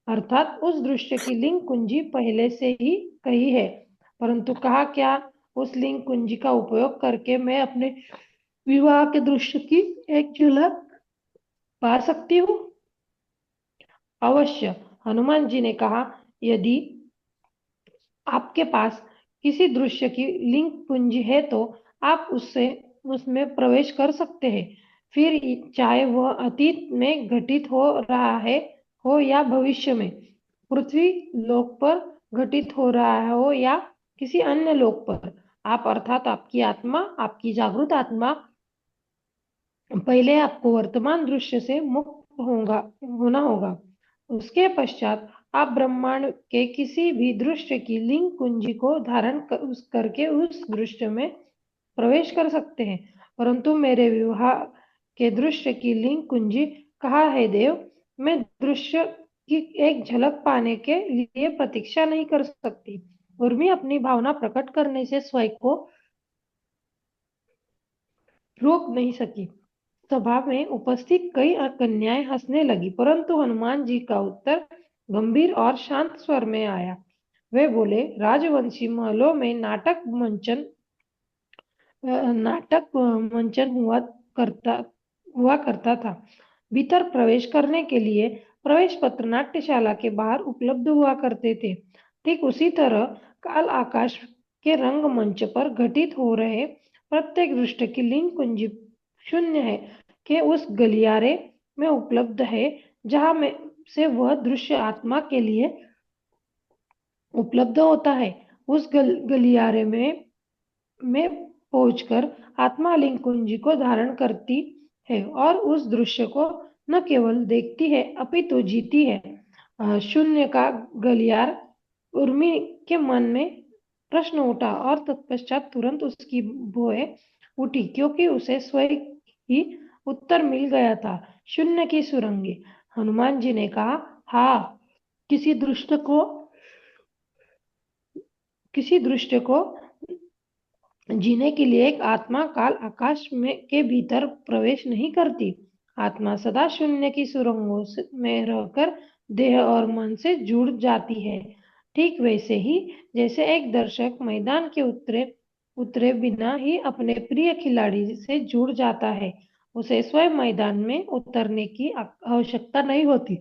अर्थात उस दृश्य की लिंग कुंजी पहले से ही कही है। परंतु कहा क्या, उस लिंग कुंजी का उपयोग करके मैं अपने विवाह के दृश्य की एक झलक पा सकती हूँ? अवश्य, हनुमान जी ने कहा। यदि आपके पास किसी दृश्य की लिंग कुंजी है तो आप उसमें प्रवेश कर सकते हैं। फिर चाहे वह अतीत में घटित हो रहा है हो या भविष्य में, पृथ्वी लोक पर घटित हो रहा हो या किसी अन्य लोक पर, आप अर्थात आपकी आत्मा, आपकी जागृत आत्मा पहले आपको वर्तमान दृश्य से मुक्त होना होगा। उसके पश्चात आप ब्रह्मांड के किसी भी दृश्य की लिंग कुंजी को धारण करके उस दृश्य में प्रवेश कर सकते हैं। परंतु मेरे विवाह के दृश्य की लिंग कुंजी कहाँ है देव? मैं दृश्य की एक झलक पाने के लिए प्रतीक्षा नहीं कर सकती। उर्मी अपनी भावना प्रकट करने से स्वयं को रोक नहीं सकी। सभा में उपस्थित कई कन्याएं हंसने लगी, परंतु हनुमान जी का उत्तर गंभीर और शांत स्वर में आया। वे बोले, राजवंशी महलों में नाटक मंचन हुआ करता था। भीतर प्रवेश करने के लिए प्रवेश पत्र नाट्यशाला के बाहर उपलब्ध हुआ करते थे। ठीक उसी तरह काल आकाश के रंगमंच पर घटित हो रहे प्रत्येक दृश्य की लिंग कुंजी शून्य है के उस गलियारे में उपलब्ध है, जहां में से वह दृश्य आत्मा के लिए उपलब्ध होता है। उस गलियारे में पहुंचकर आत्मा लिंग कुंजी को धारण करती है और उस दृश्य को न केवल देखती है अपितु जीती है। शून्य का गलियार। उर्मी के मन में प्रश्न उठा और तत्पश्चात तुरंत उसकी भौहें उठी, क्योंकि उसे स्वयं ही उत्तर मिल गया था। शून्य की सुरंगें। हनुमान जी ने कहा, हाँ, किसी दृश्य को जीने के लिए एक आत्मा काल आकाश के भीतर प्रवेश नहीं करती। आत्मा सदा शून्य की सुरंगों में रहकर देह और मन से जुड़ जाती है। ठीक वैसे ही जैसे एक दर्शक मैदान के उतरे बिना ही अपने प्रिय खिलाड़ी से जुड़ जाता है, उसे स्वयं मैदान में उतरने की आवश्यकता नहीं होती।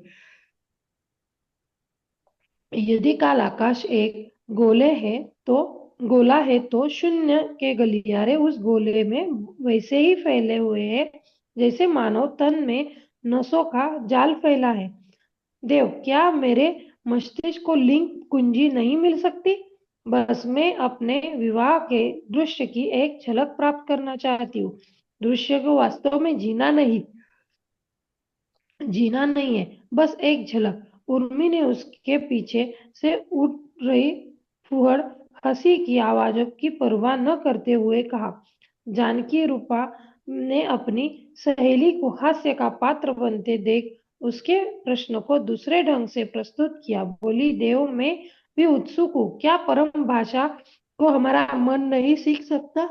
यदि काल आकाश एक गोले है तो गोला है तो शून्य के गलियारे उस गोले में वैसे ही फैले हुए हैं जैसे मानव तन में नसों का जाल फैला है। देव, क्या मेरे मस्तिष्क को लिंक कुंजी नहीं मिल सकती? बस मैं अपने विवाह के दृश्य की एक झलक प्राप्त करना चाहती हूँ। दृश्य को वास्तव में जीना नहीं है, बस एक झलक। उर्मी ने उसके पीछे से उठ रही फुहड़ हंसी की आवाजों की परवाह न करते हुए कहा। जानकी रूपा ने अपनी सहेली को हास्य का पात्र बनते देख उसके प्रश्न को दूसरे ढंग से प्रस्तुत किया। बोली, देव, मैं भी उत्सुक हूँ। क्या परम भाषा को हमारा मन नहीं सीख सकता?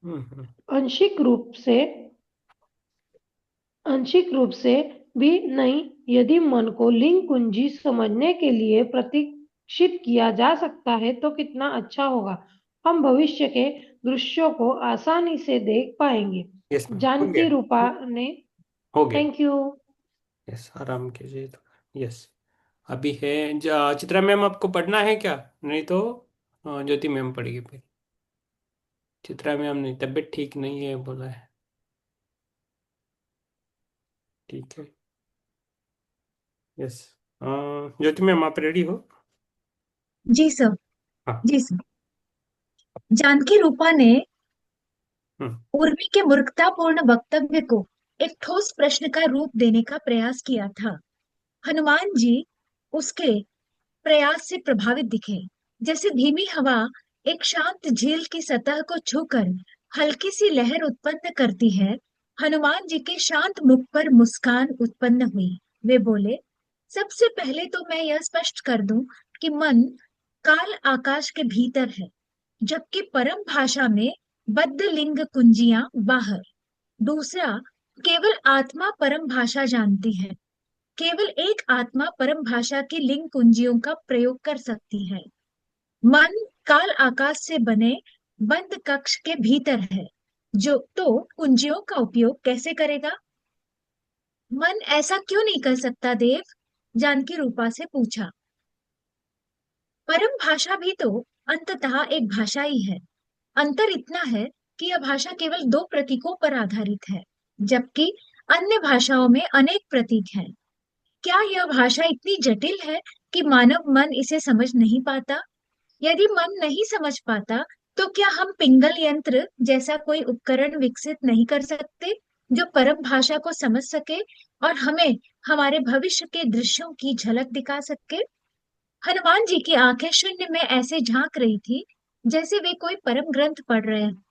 हम्म। आंशिक रूप से आंशिक रूप से भी नहीं। यदि मन को लिंग कुंजी समझने के लिए प्रशिक्षित किया जा सकता है तो कितना अच्छा होगा। हम भविष्य के दृश्यों को आसानी से देख पाएंगे। यस मैम, हो जानकी गया। रूपा ने हो गया। Thank you. यस, आराम कीजिए थोड़ा। यस, अभी है चित्रा मैम, आपको पढ़ना है क्या? नहीं तो ज्योति मैम पढ़ेगी फिर। चित्रा मैम नहीं, तबीयत ठीक नहीं है बोला है। ठीक है। यस, ज्योति मैम आप रेडी हो? जी सर। हाँ। जी सर। जानकी रूपा ने हम्म। उर्मी के मूर्खतापूर्ण वक्तव्य को एक ठोस प्रश्न का रूप देने का प्रयास किया था। हनुमान जी उसके प्रयास से प्रभावित दिखे। जैसे धीमी हवा एक शांत झील की सतह को छूकर हल्की सी लहर उत्पन्न करती है, हनुमान जी के शांत मुख पर मुस्कान उत्पन्न हुई। वे बोले, सबसे पहले तो मैं यह स्पष्ट कर दूं कि मन काल आकाश के भीतर है, जबकि परम भाषा में बद्ध लिंग कुंजियां बाहर। दूसरा, केवल आत्मा परम भाषा जानती है। केवल एक आत्मा परम भाषा की लिंग कुंजियों का प्रयोग कर सकती है। मन काल आकाश से बने बंद कक्ष के भीतर है, जो तो कुंजियों का उपयोग कैसे करेगा? मन ऐसा क्यों नहीं कर सकता देव? जानकी रूपा से पूछा। परम भाषा भी तो अंततः एक भाषा ही है। अंतर इतना है कि यह भाषा केवल दो प्रतीकों पर आधारित है, जबकि अन्य भाषाओं में अनेक प्रतीक हैं। क्या यह भाषा इतनी जटिल है कि मानव मन इसे समझ नहीं पाता? यदि मन नहीं समझ पाता, तो क्या हम पिंगल यंत्र जैसा कोई उपकरण विकसित नहीं कर सकते जो परम भाषा को समझ सके और हमें हमारे भविष्य के दृश्यों की झलक दिखा सके? हनुमान जी की आंखें शून्य में ऐसे झांक रही थी जैसे वे कोई परम ग्रंथ पढ़ रहे हैं।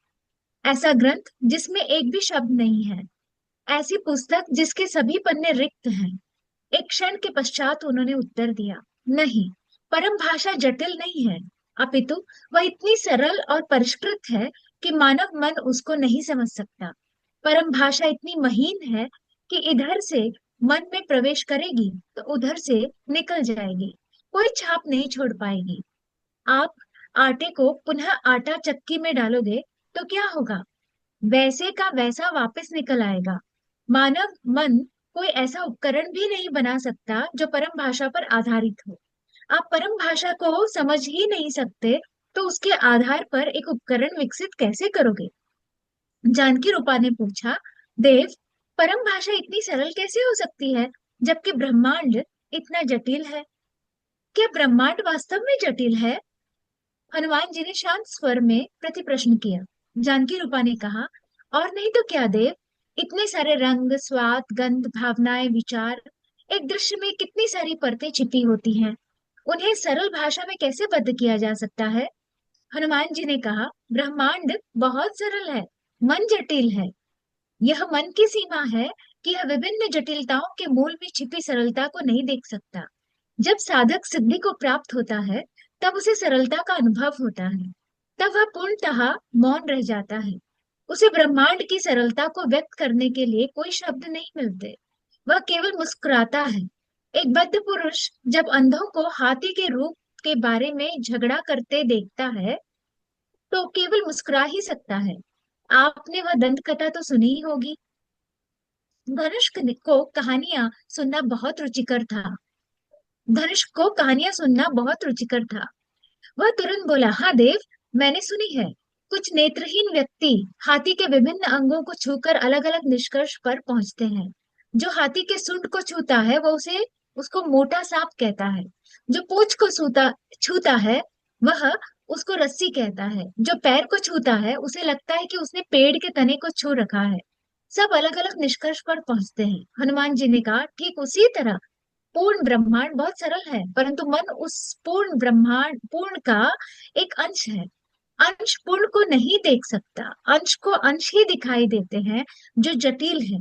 ऐसा ग्रंथ जिसमें एक भी शब्द नहीं है, ऐसी पुस्तक जिसके सभी पन्ने रिक्त हैं। एक क्षण के पश्चात उन्होंने उत्तर दिया, नहीं, परम भाषा जटिल नहीं है, अपितु वह इतनी सरल और परिष्कृत है कि मानव मन उसको नहीं समझ सकता। परम भाषा इतनी महीन है कि इधर से मन में प्रवेश करेगी तो उधर से निकल जाएगी, कोई छाप नहीं छोड़ पाएगी। आप आटे को पुनः आटा चक्की में डालोगे तो क्या होगा? वैसे का वैसा वापस निकल आएगा। मानव मन कोई ऐसा उपकरण भी नहीं बना सकता जो परम भाषा पर आधारित हो। आप परम भाषा को समझ ही नहीं सकते तो उसके आधार पर एक उपकरण विकसित कैसे करोगे? जानकी रूपा ने पूछा, देव, परम भाषा इतनी सरल कैसे हो सकती है जबकि ब्रह्मांड इतना जटिल है? क्या ब्रह्मांड वास्तव में जटिल है? हनुमान जी ने शांत स्वर में प्रति प्रश्न किया। जानकी रूपा ने कहा, और नहीं तो क्या देव, इतने सारे रंग, स्वाद, गंध, भावनाएं, विचार, एक दृश्य में कितनी सारी परतें छिपी होती हैं, उन्हें सरल भाषा में कैसे बद्ध किया जा सकता है? हनुमान जी ने कहा, ब्रह्मांड बहुत सरल है, मन जटिल है। यह मन की सीमा है कि यह विभिन्न जटिलताओं के मूल में छिपी सरलता को नहीं देख सकता। जब साधक सिद्धि को प्राप्त होता है, तब उसे सरलता का अनुभव होता है। तब वह पूर्णतः मौन रह जाता है। उसे ब्रह्मांड की सरलता को व्यक्त करने के लिए कोई शब्द नहीं मिलते। वह केवल मुस्कुराता है। एक बद्ध पुरुष जब अंधों को हाथी के रूप के बारे में झगड़ा करते देखता है, तो केवल मुस्कुरा ही सकता है। आपने वह दंत कथा तो सुनी ही होगी। धनुष को कहानियां सुनना बहुत रुचिकर था। धनुष को कहानियां सुनना बहुत रुचिकर था। वह तुरंत बोला, हाँ देव, मैंने सुनी है। कुछ नेत्रहीन व्यक्ति हाथी के विभिन्न अंगों को छूकर अलग अलग निष्कर्ष पर पहुंचते हैं। जो हाथी के सूंड को छूता है वो उसे उसको मोटा सांप कहता है। जो पूंछ को छूता है वह उसको रस्सी कहता है। जो पैर को छूता है उसे लगता है कि उसने पेड़ के तने को छू रखा है। सब अलग अलग निष्कर्ष पर पहुंचते हैं। हनुमान जी ने कहा, ठीक उसी तरह पूर्ण ब्रह्मांड बहुत सरल है, परंतु मन उस पूर्ण का एक अंश है। अंश पूर्ण को नहीं देख सकता, अंश को अंश ही दिखाई देते हैं जो जटिल है।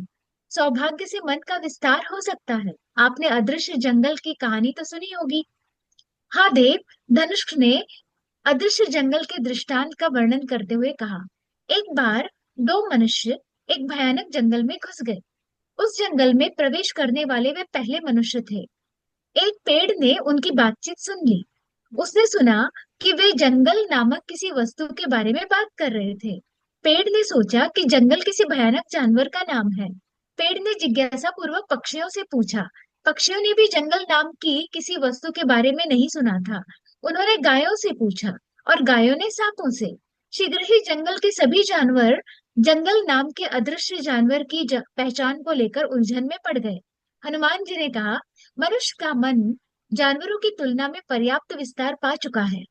सौभाग्य से मन का विस्तार हो सकता है। आपने अदृश्य जंगल की कहानी तो सुनी होगी। हाँ देव, धनुष ने अदृश्य जंगल के दृष्टांत का वर्णन करते हुए कहा, एक बार दो मनुष्य एक भयानक जंगल में घुस गए। उस जंगल में प्रवेश करने वाले वे पहले मनुष्य थे। एक पेड़ ने उनकी बातचीत सुन ली। उसने सुना कि वे जंगल नामक किसी वस्तु के बारे में बात कर रहे थे। पेड़ ने सोचा कि जंगल किसी भयानक जानवर का नाम है। पेड़ ने जिज्ञासा पूर्वक पक्षियों से पूछा। पक्षियों ने भी जंगल नाम की किसी वस्तु के बारे में नहीं सुना था। उन्होंने गायों से पूछा और गायों ने सांपों से। शीघ्र ही जंगल के सभी जानवर जंगल नाम के अदृश्य जानवर की पहचान को लेकर उलझन में पड़ गए। हनुमान जी ने कहा, मनुष्य का मन जानवरों की तुलना में पर्याप्त विस्तार पा चुका है।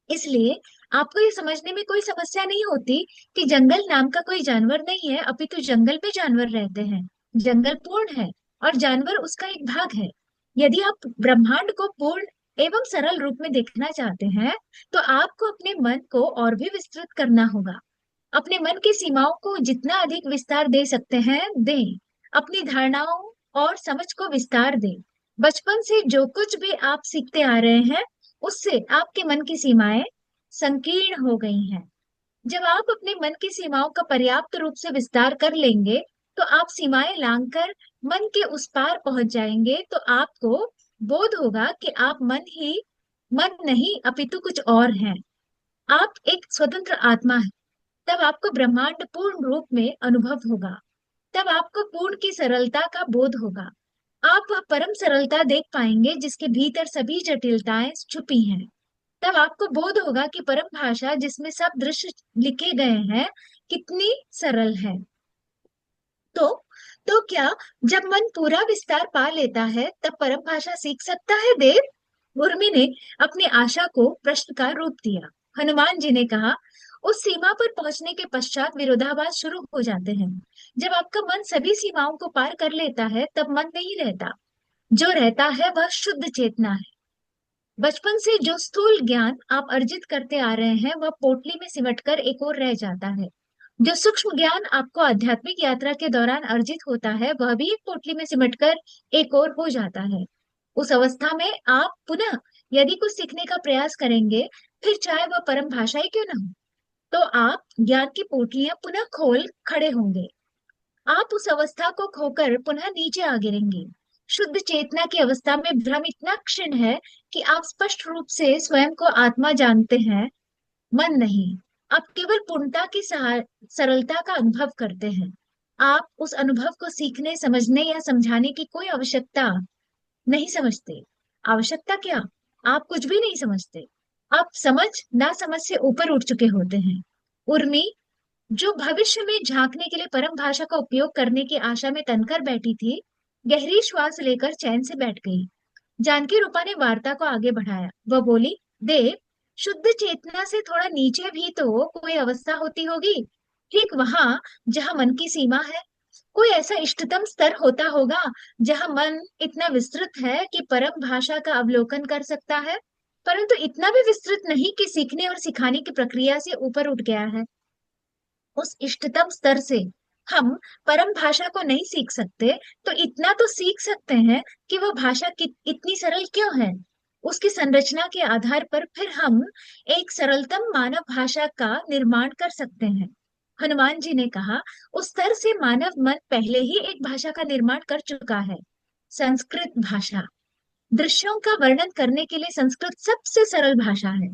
इसलिए आपको ये समझने में कोई समस्या नहीं होती कि जंगल नाम का कोई जानवर नहीं है, अपितु जंगल में जानवर रहते हैं। जंगल पूर्ण है और जानवर उसका एक भाग है। यदि आप ब्रह्मांड को पूर्ण एवं सरल रूप में देखना चाहते हैं, तो आपको अपने मन को और भी विस्तृत करना होगा। अपने मन की सीमाओं को जितना अधिक विस्तार दे सकते हैं दें। अपनी धारणाओं और समझ को विस्तार दें। बचपन से जो कुछ भी आप सीखते आ रहे हैं उससे आपके मन की सीमाएं संकीर्ण हो गई हैं। जब आप अपने मन की सीमाओं का पर्याप्त रूप से विस्तार कर लेंगे तो आप सीमाएं लांघकर मन के उस पार पहुंच जाएंगे। तो आपको बोध होगा कि आप मन नहीं अपितु कुछ और हैं। आप एक स्वतंत्र आत्मा है। तब आपको ब्रह्मांड पूर्ण रूप में अनुभव होगा। तब आपको पूर्ण की सरलता का बोध होगा। आप वह परम सरलता देख पाएंगे जिसके भीतर सभी जटिलताएं छुपी हैं। तब आपको बोध होगा कि परम भाषा जिसमें सब दृश्य लिखे गए हैं कितनी सरल है। तो तो क्या जब मन पूरा विस्तार पा लेता है तब परम भाषा सीख सकता है देव? उर्मी ने अपनी आशा को प्रश्न का रूप दिया। हनुमान जी ने कहा, उस सीमा पर पहुंचने के पश्चात विरोधाभास शुरू हो जाते हैं। जब आपका मन सभी सीमाओं को पार कर लेता है तब मन नहीं रहता। जो रहता है वह शुद्ध चेतना है। बचपन से जो स्थूल ज्ञान आप अर्जित करते आ रहे हैं वह पोटली में सिमटकर एक ओर रह जाता है। जो सूक्ष्म ज्ञान आपको आध्यात्मिक यात्रा के दौरान अर्जित होता है वह भी एक पोटली में सिमटकर एक ओर हो जाता है। उस अवस्था में आप पुनः यदि कुछ सीखने का प्रयास करेंगे, फिर चाहे वह परम भाषा ही क्यों न हो, तो आप ज्ञान की पोटलियां पुनः खोल खड़े होंगे। आप उस अवस्था को खोकर पुनः नीचे आ गिरेंगे। शुद्ध चेतना की अवस्था में भ्रम इतना क्षीण है कि आप स्पष्ट रूप से स्वयं को आत्मा जानते हैं, मन नहीं। आप केवल पूर्णता की सरलता का अनुभव करते हैं। आप उस अनुभव को सीखने, समझने या समझाने की कोई आवश्यकता नहीं समझते। आवश्यकता क्या? आप कुछ भी नहीं समझते। आप समझ ना समझ से ऊपर उठ चुके होते हैं। उर्मी, जो भविष्य में झांकने के लिए परम भाषा का उपयोग करने की आशा में तनकर बैठी थी, गहरी श्वास लेकर चैन से बैठ गई। जानकी रूपा ने वार्ता को आगे बढ़ाया। वह बोली, देव, शुद्ध चेतना से थोड़ा नीचे भी तो कोई अवस्था होती होगी, ठीक वहां जहां मन की सीमा है। कोई ऐसा इष्टतम स्तर होता होगा जहां मन इतना विस्तृत है कि परम भाषा का अवलोकन कर सकता है, परंतु इतना भी विस्तृत नहीं कि सीखने और सिखाने की प्रक्रिया से ऊपर उठ गया है। उस इष्टतम स्तर से हम परम भाषा को नहीं सीख सकते, तो इतना तो सीख सकते हैं कि वह भाषा इतनी सरल क्यों है। उसकी संरचना के आधार पर फिर हम एक सरलतम मानव भाषा का निर्माण कर सकते हैं। हनुमान जी ने कहा, उस स्तर से मानव मन पहले ही एक भाषा का निर्माण कर चुका है, संस्कृत भाषा। दृश्यों का वर्णन करने के लिए संस्कृत सबसे सरल भाषा है।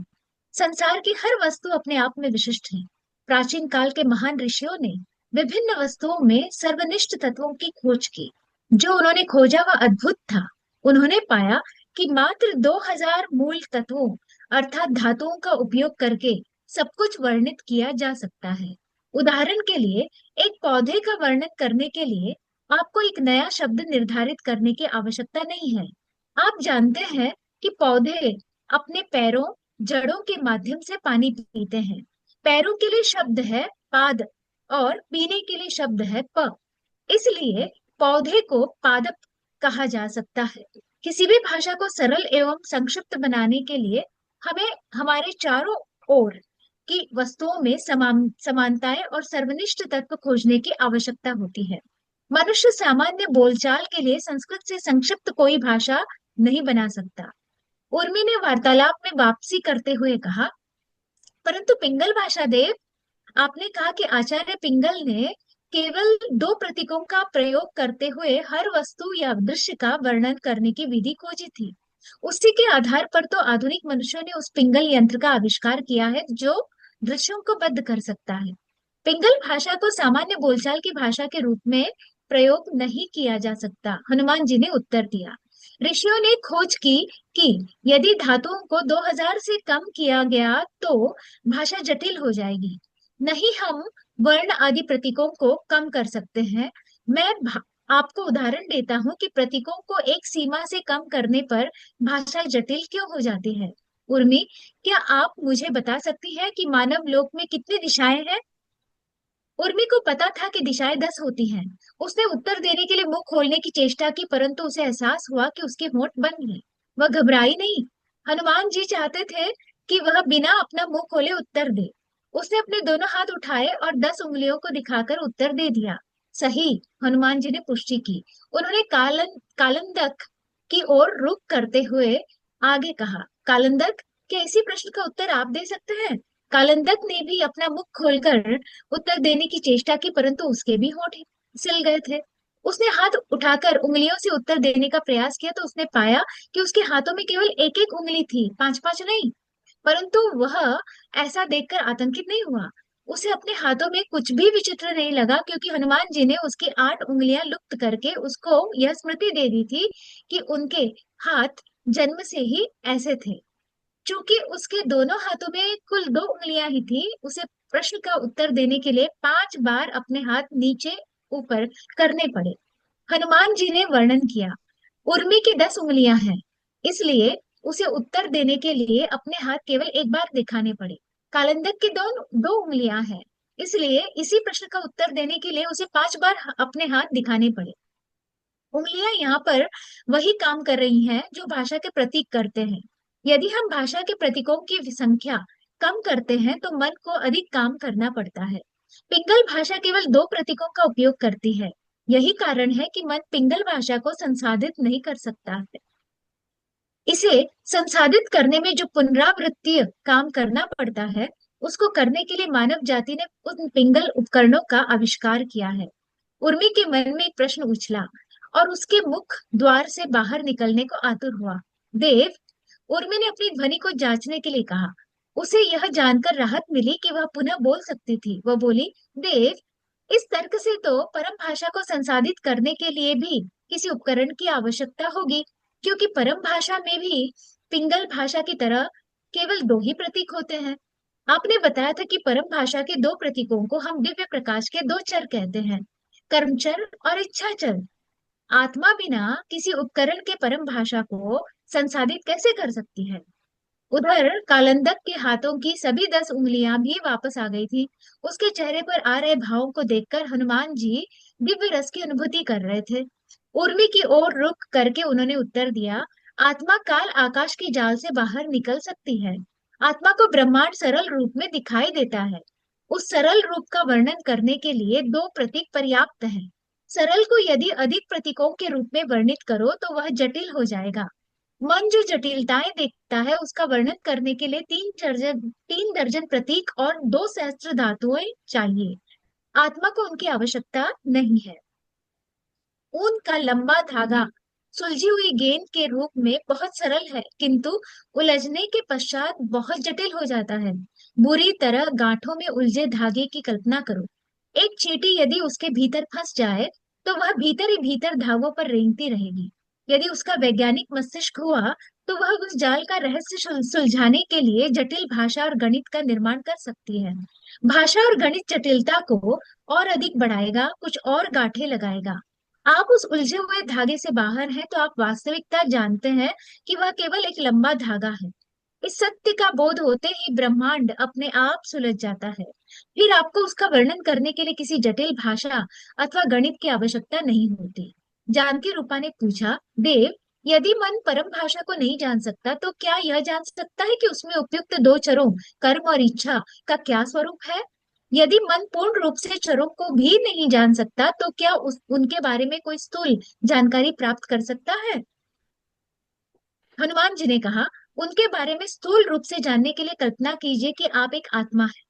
संसार की हर वस्तु अपने आप में विशिष्ट है। प्राचीन काल के महान ऋषियों ने विभिन्न वस्तुओं में सर्वनिष्ठ तत्वों की खोज की। जो उन्होंने खोजा वह अद्भुत था। उन्होंने पाया कि मात्र 2000 मूल तत्वों अर्थात धातुओं का उपयोग करके सब कुछ वर्णित किया जा सकता है। उदाहरण के लिए, एक पौधे का वर्णन करने के लिए आपको एक नया शब्द निर्धारित करने की आवश्यकता नहीं है। आप जानते हैं कि पौधे अपने पैरों, जड़ों के माध्यम से पानी पीते हैं। पैरों के लिए शब्द है पाद और पीने के लिए शब्द है प। इसलिए पौधे को पादप कहा जा सकता है। किसी भी भाषा को सरल एवं संक्षिप्त बनाने के लिए हमें हमारे चारों ओर की वस्तुओं में समानताएं और सर्वनिष्ठ तत्व खोजने की आवश्यकता होती है। मनुष्य सामान्य बोलचाल के लिए संस्कृत से संक्षिप्त कोई भाषा नहीं बना सकता। उर्मी ने वार्तालाप में वापसी करते हुए कहा, परंतु पिंगल भाषा देव, आपने कहा कि आचार्य पिंगल ने केवल दो प्रतीकों का प्रयोग करते हुए हर वस्तु या दृश्य का वर्णन करने की विधि खोजी थी। उसी के आधार पर तो आधुनिक मनुष्यों ने उस पिंगल यंत्र का आविष्कार किया है जो दृश्यों को बद्ध कर सकता है। पिंगल भाषा को सामान्य बोलचाल की भाषा के रूप में प्रयोग नहीं किया जा सकता, हनुमान जी ने उत्तर दिया। ऋषियों ने खोज की कि यदि धातुओं को 2000 से कम किया गया तो भाषा जटिल हो जाएगी। नहीं हम वर्ण आदि प्रतीकों को कम कर सकते हैं। आपको उदाहरण देता हूँ कि प्रतीकों को एक सीमा से कम करने पर भाषा जटिल क्यों हो जाती है। उर्मी, क्या आप मुझे बता सकती है कि मानव लोक में कितनी दिशाएं हैं? उर्मी को पता था कि दिशाएं 10 होती हैं। उसने उत्तर देने के लिए मुंह खोलने की चेष्टा की, परंतु उसे एहसास हुआ कि उसके होंठ बंद हैं। वह घबराई नहीं। हनुमान जी चाहते थे कि वह बिना अपना मुंह खोले उत्तर दे। उसने अपने दोनों हाथ उठाए और 10 उंगलियों को दिखाकर उत्तर दे दिया। सही, हनुमान जी ने पुष्टि की। उन्होंने कालंदक की ओर रुख करते हुए आगे कहा, कालंदक, क्या इसी प्रश्न का उत्तर आप दे सकते हैं? कालंदक ने भी अपना मुख खोलकर उत्तर देने की चेष्टा की, परंतु उसके भी होंठ सिल गए थे। उसने हाथ उठाकर उंगलियों से उत्तर देने का प्रयास किया तो उसने पाया कि उसके हाथों में केवल एक एक उंगली थी, 5-5 नहीं। परंतु वह ऐसा देखकर आतंकित नहीं हुआ। उसे अपने हाथों में कुछ भी विचित्र नहीं लगा, क्योंकि हनुमान जी ने उसकी 8 उंगलियां लुप्त करके उसको यह स्मृति दे दी थी कि उनके हाथ जन्म से ही ऐसे थे। चूंकि उसके दोनों हाथों में कुल 2 उंगलियां ही थी, उसे प्रश्न का उत्तर देने के लिए 5 बार अपने हाथ नीचे ऊपर करने पड़े। हनुमान जी ने वर्णन किया, उर्मी की 10 उंगलियां हैं, इसलिए उसे उत्तर देने के लिए अपने हाथ केवल एक बार दिखाने पड़े। कालंदक की 2 उंगलियां हैं, इसलिए इसी प्रश्न का उत्तर देने के लिए उसे 5 बार अपने हाथ दिखाने पड़े। उंगलियां यहाँ पर वही काम कर रही हैं जो भाषा के प्रतीक करते हैं। यदि हम भाषा के प्रतीकों की संख्या कम करते हैं तो मन को अधिक काम करना पड़ता है। पिंगल भाषा केवल 2 प्रतीकों का उपयोग करती है। यही कारण है कि मन पिंगल भाषा को संसाधित नहीं कर सकता है। इसे संसाधित करने में जो पुनरावृत्तीय काम करना पड़ता है, उसको करने के लिए मानव जाति ने उन पिंगल उपकरणों का आविष्कार किया है। उर्मी के मन में एक प्रश्न उछला और उसके मुख द्वार से बाहर निकलने को आतुर हुआ। देव, उर्मी ने अपनी ध्वनि को जांचने के लिए कहा। उसे यह जानकर राहत मिली कि वह पुनः बोल सकती थी। वह बोली, देव, इस तर्क से तो परम भाषा को संसाधित करने के लिए भी किसी उपकरण की आवश्यकता होगी, क्योंकि परम भाषा में भी पिंगल भाषा की तरह केवल 2 ही प्रतीक होते हैं। आपने बताया था कि परम भाषा के 2 प्रतीकों को हम दिव्य प्रकाश के 2 चर कहते हैं, कर्मचर और इच्छाचर। आत्मा बिना किसी उपकरण के परम भाषा को संसाधित कैसे कर सकती है? उधर कालंदक के हाथों की सभी 10 उंगलियां भी वापस आ गई थी। उसके चेहरे पर आ रहे भावों को देखकर हनुमान जी दिव्य रस की अनुभूति कर रहे थे। उर्मी की ओर रुख करके उन्होंने उत्तर दिया, आत्मा काल आकाश की जाल से बाहर निकल सकती है। आत्मा को ब्रह्मांड सरल रूप में दिखाई देता है। उस सरल रूप का वर्णन करने के लिए 2 प्रतीक पर्याप्त हैं। सरल को यदि अधिक प्रतीकों के रूप में वर्णित करो तो वह जटिल हो जाएगा। मन जो जटिलताएं देखता है उसका वर्णन करने के लिए 3 दर्जन प्रतीक और 2 सहस्त्र धातुएं चाहिए। आत्मा को उनकी आवश्यकता नहीं है। ऊन का लंबा धागा सुलझी हुई गेंद के रूप में बहुत सरल है, किंतु उलझने के पश्चात बहुत जटिल हो जाता है। बुरी तरह गांठों में उलझे धागे की कल्पना करो। एक चींटी यदि उसके भीतर फंस जाए तो वह भीतर ही भीतर धागों पर रेंगती रहेगी। यदि उसका वैज्ञानिक मस्तिष्क हुआ तो वह उस जाल का रहस्य सुलझाने के लिए जटिल भाषा और गणित का निर्माण कर सकती है। भाषा और गणित जटिलता को और अधिक बढ़ाएगा, कुछ और गांठें लगाएगा। आप उस उलझे हुए धागे से बाहर हैं तो आप वास्तविकता जानते हैं कि वह केवल एक लंबा धागा है। इस सत्य का बोध होते ही ब्रह्मांड अपने आप सुलझ जाता है। फिर आपको उसका वर्णन करने के लिए किसी जटिल भाषा अथवा गणित की आवश्यकता नहीं होती। जानकी रूपा ने पूछा, देव, यदि मन परम भाषा को नहीं जान सकता तो क्या यह जान सकता है कि उसमें उपयुक्त दो चरों, कर्म और इच्छा, का क्या स्वरूप है? यदि मन पूर्ण रूप से चरों को भी नहीं जान सकता तो क्या उनके बारे में कोई स्थूल जानकारी प्राप्त कर सकता है? हनुमान जी ने कहा, उनके बारे में स्थूल रूप से जानने के लिए कल्पना कीजिए कि आप एक आत्मा है।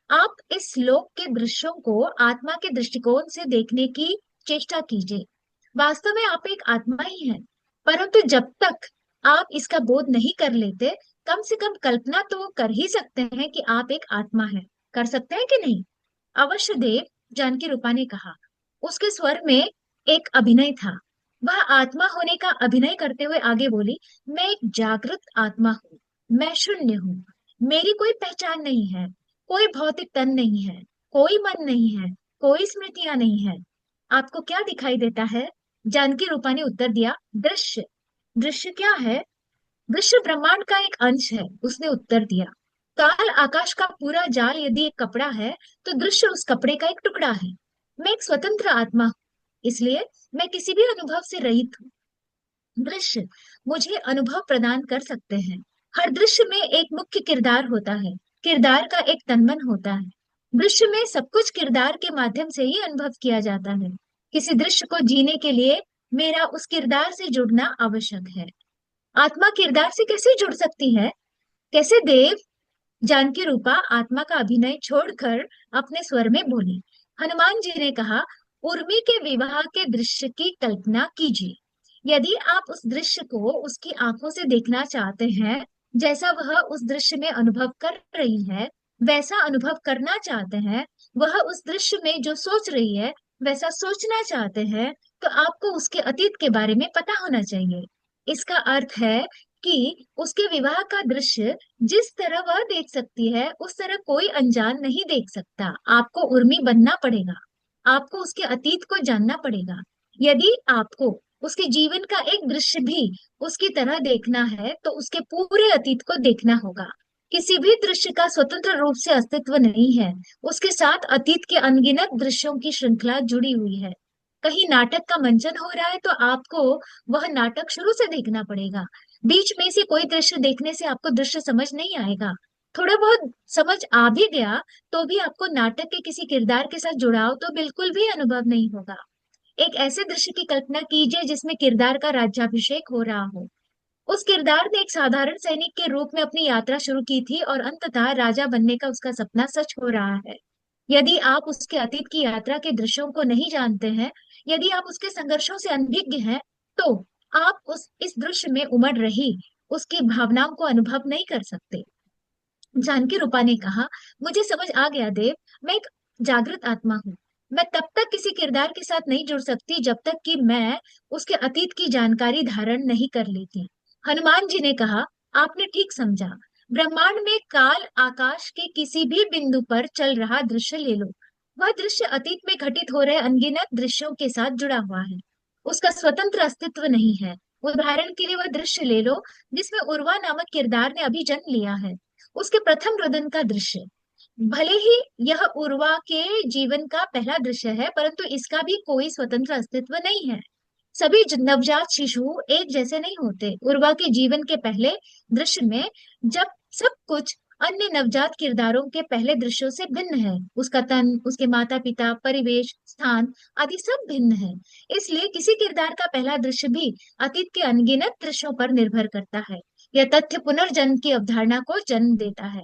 आप इस लोक के दृश्यों को आत्मा के दृष्टिकोण से देखने की चेष्टा कीजिए। वास्तव में आप एक आत्मा ही हैं, परंतु जब तक आप इसका बोध नहीं कर लेते, कम से कम कल्पना तो कर ही सकते हैं कि आप एक आत्मा है। कर सकते हैं कि नहीं? अवश्य देव, जानकी रूपा ने कहा। उसके स्वर में एक अभिनय था। वह आत्मा होने का अभिनय करते हुए आगे बोली, मैं एक जागृत आत्मा हूँ। मैं शून्य हूँ। मेरी कोई पहचान नहीं है। कोई भौतिक तन नहीं है। कोई मन नहीं है। कोई स्मृतियां नहीं है। आपको क्या दिखाई देता है? जानकी रूपा ने उत्तर दिया, दृश्य। दृश्य क्या है? दृश्य ब्रह्मांड का एक अंश है, उसने उत्तर दिया। काल आकाश का पूरा जाल यदि एक कपड़ा है तो दृश्य उस कपड़े का एक टुकड़ा है। मैं एक स्वतंत्र आत्मा हूँ, इसलिए मैं किसी भी अनुभव से रहित हूँ। दृश्य मुझे अनुभव प्रदान कर सकते हैं। हर दृश्य में एक मुख्य किरदार होता है। किरदार का एक तनमन होता है। दृश्य में सब कुछ किरदार के माध्यम से ही अनुभव किया जाता है। किसी दृश्य को जीने के लिए मेरा उस किरदार से जुड़ना आवश्यक है। आत्मा किरदार से कैसे जुड़ सकती है? कैसे देव? जानकी रूपा आत्मा का अभिनय छोड़कर अपने स्वर में बोली। हनुमान जी ने कहा, उर्मी के विवाह के दृश्य की कल्पना कीजिए। यदि आप उस दृश्य को उसकी आंखों से देखना चाहते हैं, जैसा वह उस दृश्य में अनुभव कर रही है वैसा अनुभव करना चाहते हैं, वह उस दृश्य में जो सोच रही है वैसा सोचना चाहते हैं, तो आपको उसके अतीत के बारे में पता होना चाहिए। इसका अर्थ है कि उसके विवाह का दृश्य जिस तरह वह देख सकती है उस तरह कोई अनजान नहीं देख सकता। आपको उर्मी बनना पड़ेगा। आपको उसके अतीत को जानना पड़ेगा। यदि आपको उसके जीवन का एक दृश्य भी उसकी तरह देखना है तो उसके पूरे अतीत को देखना होगा। किसी भी दृश्य का स्वतंत्र रूप से अस्तित्व नहीं है। उसके साथ अतीत के अनगिनत दृश्यों की श्रृंखला जुड़ी हुई है। कहीं नाटक का मंचन हो रहा है तो आपको वह नाटक शुरू से देखना पड़ेगा। बीच में से कोई दृश्य देखने से आपको दृश्य समझ नहीं आएगा। थोड़ा बहुत समझ आ भी गया तो भी आपको नाटक के किसी किरदार के साथ जुड़ाव तो बिल्कुल भी अनुभव नहीं होगा। एक ऐसे दृश्य की कल्पना कीजिए जिसमें किरदार का राज्याभिषेक हो रहा हो। उस किरदार ने एक साधारण सैनिक के रूप में अपनी यात्रा शुरू की थी और अंततः राजा बनने का उसका सपना सच हो रहा है। यदि आप उसके अतीत की यात्रा के दृश्यों को नहीं जानते हैं, यदि आप उसके संघर्षों से अनभिज्ञ हैं, तो आप उस इस दृश्य में उमड़ रही उसकी भावनाओं को अनुभव नहीं कर सकते। जानकी रूपा ने कहा, मुझे समझ आ गया देव। मैं एक जागृत आत्मा हूँ। मैं तब तक किसी किरदार के साथ नहीं जुड़ सकती जब तक कि मैं उसके अतीत की जानकारी धारण नहीं कर लेती। हनुमान जी ने कहा, आपने ठीक समझा। ब्रह्मांड में काल आकाश के किसी भी बिंदु पर चल रहा दृश्य ले लो। वह दृश्य अतीत में घटित हो रहे अनगिनत दृश्यों के साथ जुड़ा हुआ है। उसका स्वतंत्र अस्तित्व नहीं है। उदाहरण के लिए वह दृश्य ले लो जिसमें उर्वा नामक किरदार ने अभी जन्म लिया है। उसके प्रथम रुदन का दृश्य। भले ही यह उर्वा के जीवन का पहला दृश्य है, परंतु इसका भी कोई स्वतंत्र अस्तित्व नहीं है। सभी नवजात शिशु एक जैसे नहीं होते। उर्वा के जीवन के पहले दृश्य में जब सब कुछ अन्य नवजात किरदारों के पहले दृश्यों से भिन्न है, उसका तन, उसके माता पिता, परिवेश, स्थान आदि सब भिन्न है। इसलिए किसी किरदार का पहला दृश्य भी अतीत के अनगिनत दृश्यों पर निर्भर करता है। यह तथ्य पुनर्जन्म की अवधारणा को जन्म देता है।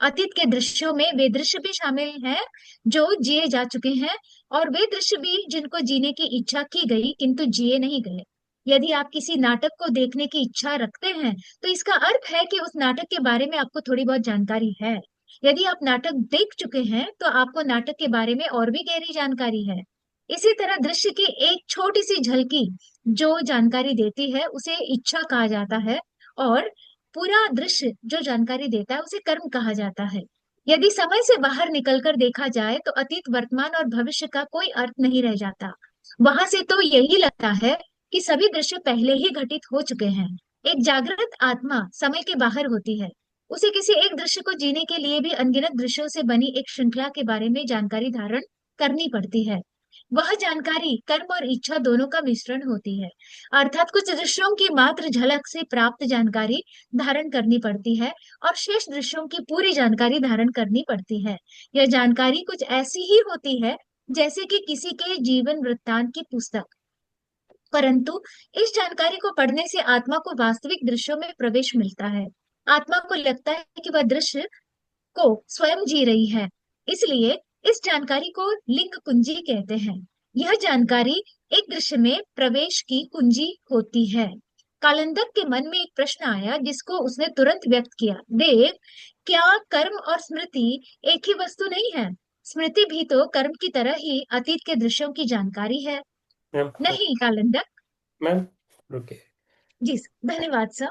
अतीत के दृश्यों में वे दृश्य भी शामिल हैं जो जिए जा चुके हैं, और वे दृश्य भी जिनको जीने की इच्छा की गई किंतु जिए नहीं गए। यदि आप किसी नाटक को देखने की इच्छा रखते हैं तो इसका अर्थ है कि उस नाटक के बारे में आपको थोड़ी बहुत जानकारी है। यदि आप नाटक देख चुके हैं तो आपको नाटक के बारे में और भी गहरी जानकारी है। इसी तरह दृश्य की एक छोटी सी झलकी जो जानकारी देती है उसे इच्छा कहा जाता है, और पूरा दृश्य जो जानकारी देता है उसे कर्म कहा जाता है। यदि समय से बाहर निकलकर देखा जाए तो अतीत, वर्तमान और भविष्य का कोई अर्थ नहीं रह जाता। वहां से तो यही लगता है कि सभी दृश्य पहले ही घटित हो चुके हैं। एक जागृत आत्मा समय के बाहर होती है। उसे किसी एक दृश्य को जीने के लिए भी अनगिनत दृश्यों से बनी एक श्रृंखला के बारे में जानकारी धारण करनी पड़ती है। वह जानकारी कर्म और इच्छा दोनों का मिश्रण होती है। अर्थात कुछ दृश्यों की मात्र झलक से प्राप्त जानकारी धारण करनी पड़ती है और शेष दृश्यों की पूरी जानकारी धारण करनी पड़ती है। यह जानकारी कुछ ऐसी ही होती है जैसे कि किसी के जीवन वृत्तांत की पुस्तक, परंतु इस जानकारी को पढ़ने से आत्मा को वास्तविक दृश्यों में प्रवेश मिलता है। आत्मा को लगता है कि वह दृश्य को स्वयं जी रही है। इसलिए इस जानकारी को लिंग कुंजी कहते हैं। यह जानकारी एक दृश्य में प्रवेश की कुंजी होती है। कालिंदक के मन में एक प्रश्न आया जिसको उसने तुरंत व्यक्त किया। देव, क्या कर्म और स्मृति एक ही वस्तु नहीं है? स्मृति भी तो कर्म की तरह ही अतीत के दृश्यों की जानकारी है, मैम नहीं कालिंदक? मैम रुके। जी धन्यवाद सर।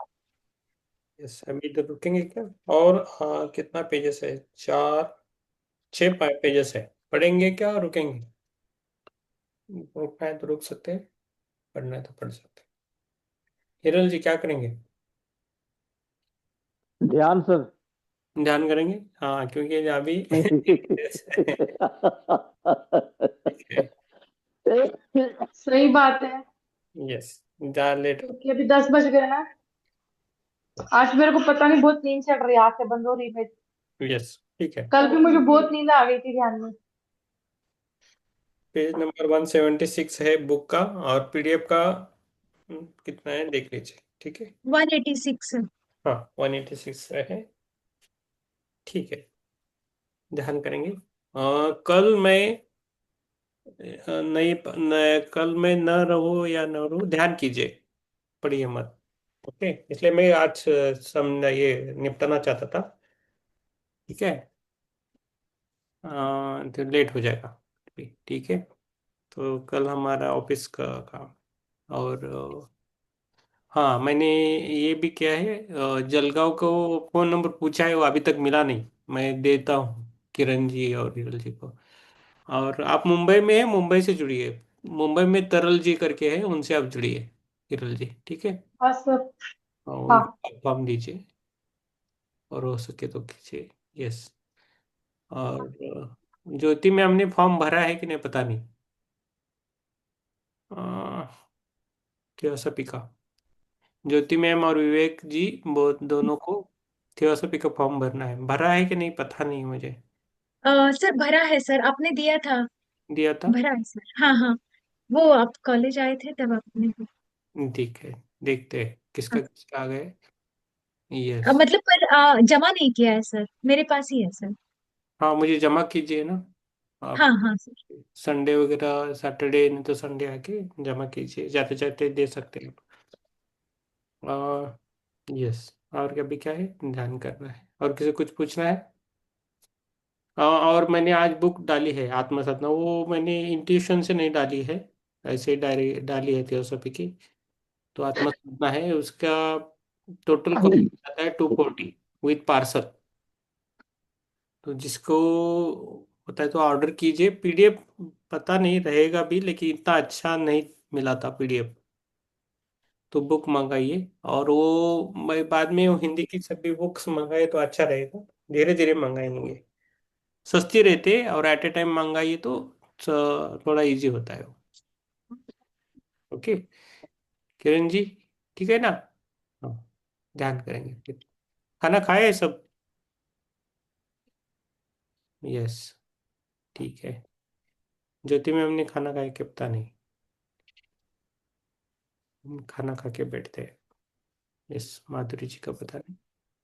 यस, अभी इधर रुकेंगे क्या? और हाँ, कितना पेजेस है? 4 6 5 पेजेस है। पढ़ेंगे क्या, रुकेंगे? रुकना है तो रुक सकते हैं, पढ़ना है तो पढ़ सकते हैं। हिरल जी क्या करेंगे? ध्यान सर। ध्यान करेंगे, हाँ, क्योंकि अभी सही बात है, यस, ध्यान लेट। क्योंकि अभी 10 बज गए ना। आज मेरे को पता नहीं, बहुत नींद चढ़ रही है, आंखें बंद हो रही है। यस, ठीक है। कल भी मुझे बहुत नींद आ गई थी ध्यान में। पेज नंबर 176 है बुक का, और पीडीएफ का कितना है देख लीजिए, ठीक है। 186। हाँ, 186 है, ठीक है। ध्यान करेंगे। कल मैं कल मैं न रहूं या न रहूं, ध्यान कीजिए, पढ़िए मत। ओके, इसलिए मैं आज समझ ये निपटाना चाहता था, ठीक है। तो लेट हो जाएगा, ठीक है। तो कल हमारा ऑफिस का काम, और हाँ, मैंने ये भी किया है, जलगांव को फोन नंबर पूछा है, वो अभी तक मिला नहीं। मैं देता हूँ किरण जी और हिरल जी को। और आप मुंबई में हैं, मुंबई से जुड़िए। मुंबई में तरल जी करके है, उनसे आप जुड़िए, हिरल जी, ठीक है। हाँ सर। और हाँ। उनको फॉर्म दीजिए, और हो सके तो कीजिए। यस। और ज्योति में हमने फॉर्म भरा है कि नहीं पता नहीं। थियोसॉफी का, ज्योति मैम और विवेक जी, वो दोनों को थियोसॉफी का फॉर्म भरना है। भरा है कि नहीं पता नहीं मुझे। सर भरा है सर, आपने दिया था। दिया था, भरा है सर, हाँ हाँ। वो आप कॉलेज आए थे तब आपने ठीक है। देखते हैं किसका हाँ। किसका आ गए। यस। मतलब पर जमा नहीं किया है सर, मेरे पास ही है सर। हाँ, मुझे जमा कीजिए ना हाँ आप। हाँ सर। संडे वगैरह, सैटरडे नहीं तो संडे आके जमा कीजिए, जाते जाते दे सकते हैं। यस। और अभी क्या है, ध्यान करना है, और किसी कुछ पूछना है? और मैंने आज बुक डाली है आत्मसाधना, वो मैंने इंट्यूशन से नहीं डाली है, ऐसे ही डायरी डाली है थियोसॉफी की। तो आत्मसाधना है उसका, टोटल कॉस्ट आता है 240 विथ पार्सल। तो जिसको होता है तो ऑर्डर कीजिए। पीडीएफ पता नहीं रहेगा भी, लेकिन इतना अच्छा नहीं मिला था पीडीएफ, तो बुक मंगाइए। और वो मैं बाद में वो हिंदी की सभी बुक्स मंगाए तो अच्छा रहेगा, धीरे धीरे मंगाएंगे। सस्ती रहते हैं, और एट ए टाइम मंगाइए तो थोड़ा इजी होता है वो। ओके किरण जी, ठीक है ना? हाँ, ध्यान करेंगे फिर। खाना खाए है सब? यस, ठीक है। ज्योति में हमने खाना खाया कि पता नहीं, हम खाना खा के बैठते हैं। यस, माधुरी जी का पता नहीं।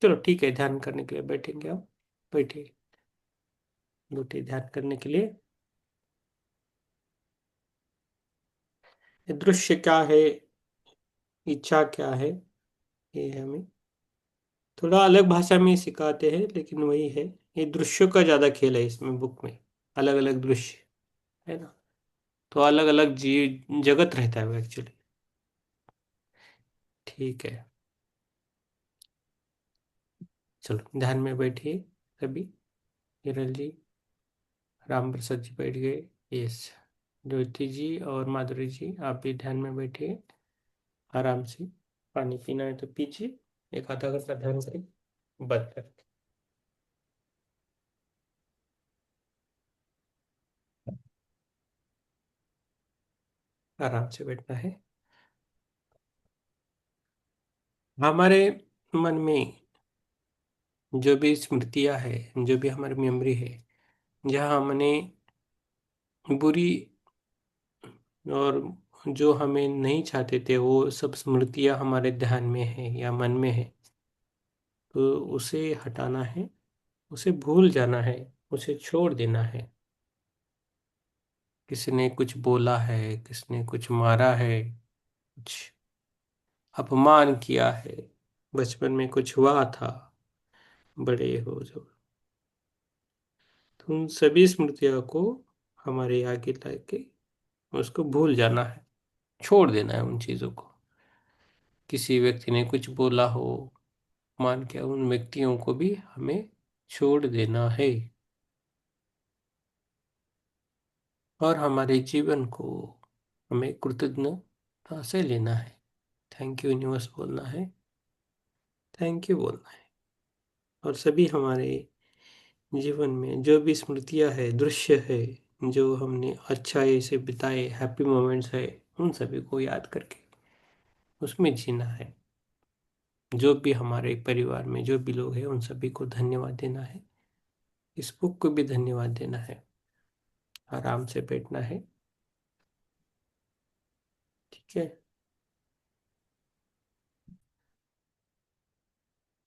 चलो ठीक है, ध्यान करने के लिए बैठेंगे हम। बैठिए, बैठिए ध्यान करने के लिए। ये दृश्य क्या है, इच्छा क्या है, ये हमें थोड़ा अलग भाषा में सिखाते हैं, लेकिन वही है। ये दृश्यों का ज्यादा खेल है इसमें बुक में, अलग अलग दृश्य है ना। तो अलग अलग जीव जगत रहता है वो एक्चुअली। ठीक है, चलो ध्यान में बैठिए सभी। हिरल जी, राम प्रसाद जी बैठ गए। यस, ज्योति जी और माधुरी जी आप भी ध्यान में बैठिए आराम से। पानी पीना है तो पीजिए, एक आधा घंटा ध्यान करिए, बंद कर। आराम से बैठना है। हमारे मन में जो भी स्मृतियां है, जो भी हमारी मेमोरी है, जहाँ हमने बुरी और जो हमें नहीं चाहते थे वो सब स्मृतियां हमारे ध्यान में है या मन में है, तो उसे हटाना है, उसे भूल जाना है, उसे छोड़ देना है। किसी ने कुछ बोला है, किसी ने कुछ मारा है, कुछ अपमान किया है, बचपन में कुछ हुआ था, बड़े हो जो, तो उन सभी स्मृतियों को हमारे आगे लाके उसको भूल जाना है, छोड़ देना है उन चीजों को। किसी व्यक्ति ने कुछ बोला हो, मान के उन व्यक्तियों को भी हमें छोड़ देना है, और हमारे जीवन को हमें कृतज्ञता से लेना है। थैंक यू यूनिवर्स बोलना है, थैंक यू बोलना है। और सभी हमारे जीवन में जो भी स्मृतियां है, दृश्य है, जो हमने अच्छाई से बिताए हैप्पी मोमेंट्स है, उन सभी को याद करके उसमें जीना है। जो भी हमारे परिवार में जो भी लोग हैं उन सभी को धन्यवाद देना है, इस बुक को भी धन्यवाद देना है। आराम से बैठना है, ठीक है।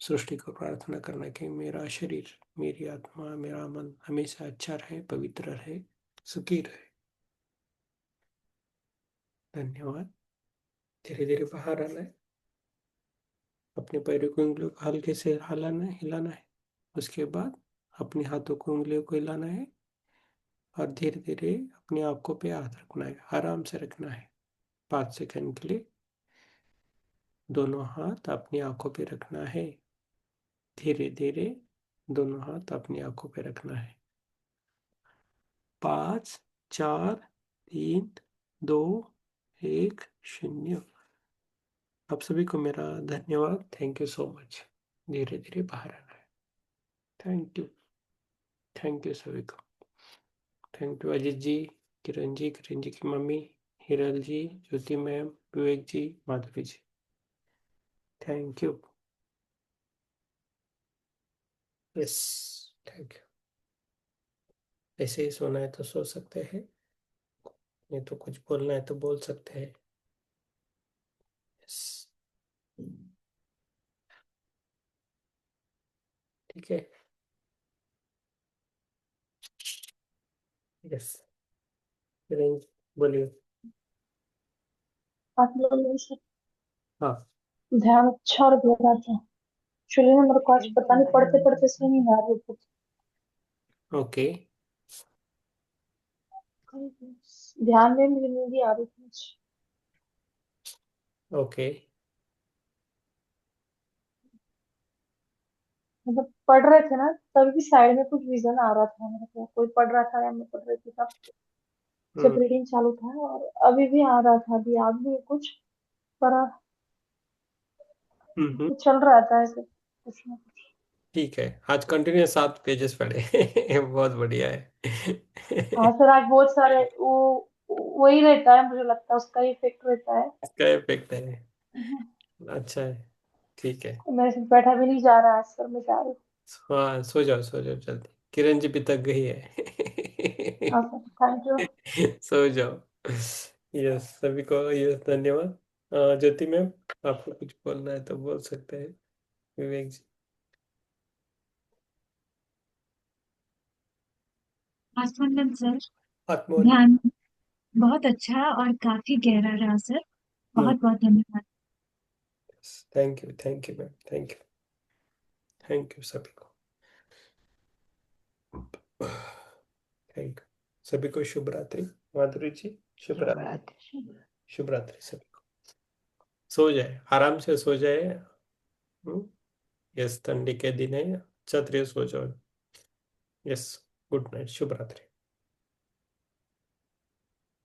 सृष्टि को प्रार्थना करना कि मेरा शरीर, मेरी आत्मा, मेरा मन हमेशा अच्छा रहे, पवित्र रहे, सुखी रहे। धन्यवाद। धीरे धीरे बाहर आना है, अपने पैरों को उंगलियों को हल्के से हिलाना है, हिलाना है। उसके बाद अपने हाथों को उंगलियों को हिलाना है और धीरे धीरे अपनी आंखों पे हाथ रखना है, आराम से रखना है 5 सेकंड के लिए। दोनों हाथ अपनी आंखों पे रखना है, धीरे धीरे दोनों हाथ अपनी आंखों पे रखना है। 5, 4, 3, 2, 1, 0। आप सभी को मेरा धन्यवाद, थैंक यू सो मच। धीरे धीरे बाहर आना है। थैंक यू, थैंक यू सभी को। थैंक यू अजीत जी, किरण जी की mummy, Hiral ji, Jyoti ma'am, Vivek ji, Madhuri ji, thank you. Yes, thank you. ऐसे ही सोना है तो सो सकते हैं, नहीं तो कुछ बोलना है तो बोल सकते हैं। यस, ठीक है। यस, किरण जी, बोलिए। आप लोगों से हाँ, ध्यान अच्छा और गहरा था। एक्चुअली ना मेरे को आज पता नहीं पढ़ते पढ़ते से नहीं आ रही थी। ओके। ध्यान में मुझे नींद आ रही थी आज। ओके। मतलब पढ़ रहे थे ना, तभी भी साइड में कुछ विजन आ रहा था मेरे को, कोई पढ़ रहा था या मैं पढ़ रही थी तब, जब हम्म। रीडिंग चालू था। और अभी भी आ रहा था, अभी याद भी है कुछ, पर हम्म। चल रहा था ऐसे कुछ ना कुछ। ठीक है, आज कंटिन्यू 7 पेजेस पढ़े बहुत बढ़िया हाँ है। सर, आज बहुत सारे वो वही रहता है, मुझे लगता है उसका इफेक्ट रहता है। इसका इफेक्ट है, अच्छा है, ठीक है। मेरे से बैठा भी नहीं जा रहा है सर, मैं जा रही हूँ। हाँ, सो जाओ सो जाओ जल्दी, किरण जी भी थक गई है। हाँ सर, थैंक यू। सो जाओ। यस, सभी को यस धन्यवाद। ज्योति मैम, आपको कुछ बोलना है तो बोल सकते हैं। विवेक जी। आत्मनंदन सर, आत्मोन। ध्यान बहुत अच्छा और काफी गहरा रहा सर। बहुत बहुत धन्यवाद। Thank you, thank you ma'am, thank you, thank you सभी को, थैंक यू सभी को। शुभ रात्रि। माधुरी जी। शुभ रात्रि। शुभरात्रि। शुभ रात्रि सभी को। सो जाए, आराम से सो जाए। यस, ठंडी के दिन है, छतरी सो जाओ। यस, गुड नाइट, शुभ रात्रि।